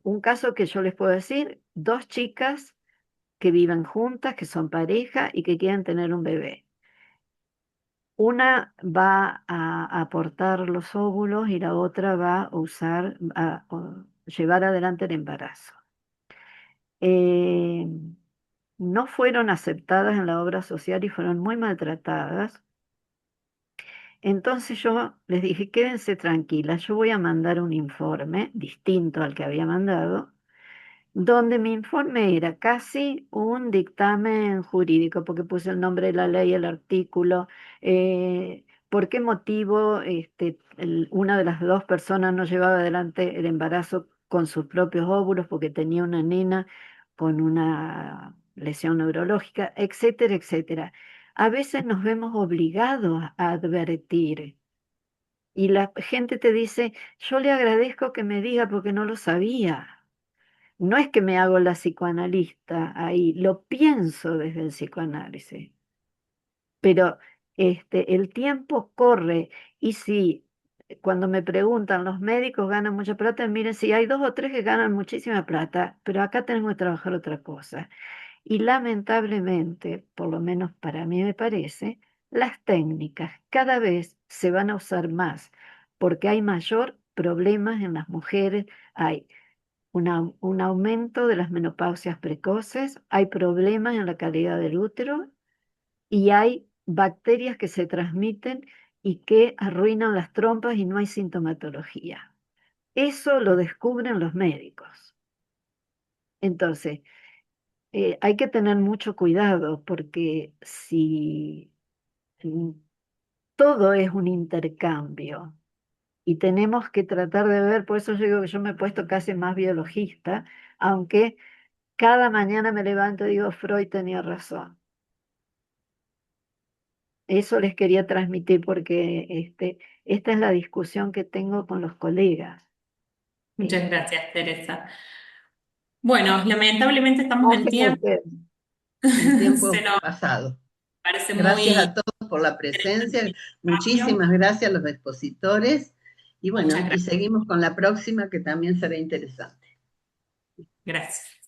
un caso que yo les puedo decir, dos chicas que viven juntas, que son pareja y que quieren tener un bebé. Una va a aportar los óvulos y la otra va a llevar adelante el embarazo. Eh, no fueron aceptadas en la obra social y fueron muy maltratadas. Entonces yo les dije, quédense tranquilas, yo voy a mandar un informe distinto al que había mandado, donde mi informe era casi un dictamen jurídico, porque puse el nombre de la ley, el artículo, por qué motivo una de las dos personas no llevaba adelante el embarazo con sus propios óvulos, porque tenía una nena con una lesión neurológica, etcétera, etcétera. A veces nos vemos obligados a advertir. Y la gente te dice, yo le agradezco que me diga porque no lo sabía. No es que me hago la psicoanalista ahí, lo pienso desde el psicoanálisis, pero el tiempo corre y si cuando me preguntan, los médicos ganan mucha plata, miren, si hay dos o tres que ganan muchísima plata, pero acá tenemos que trabajar otra cosa. Y lamentablemente, por lo menos para mí me parece, las técnicas cada vez se van a usar más porque hay mayor problemas en las mujeres, hay un aumento de las menopausias precoces, hay problemas en la calidad del útero y hay bacterias que se transmiten y que arruinan las trompas y no hay sintomatología. Eso lo descubren los médicos. Entonces, hay que tener mucho cuidado porque si todo es un intercambio y tenemos que tratar de ver, por eso yo digo que yo me he puesto casi más biologista, aunque cada mañana me levanto y digo, Freud tenía razón. Eso les quería transmitir porque esta es la discusión que tengo con los colegas. Muchas gracias, Teresa. Bueno, lamentablemente estamos en Gracias a tiempo. ustedes. El tiempo Se nos pasado. parece Gracias muy a todos por la presencia. interesante. Muchísimas gracias a los expositores. Y Muchas bueno, y gracias. seguimos con la próxima que también será interesante. Gracias.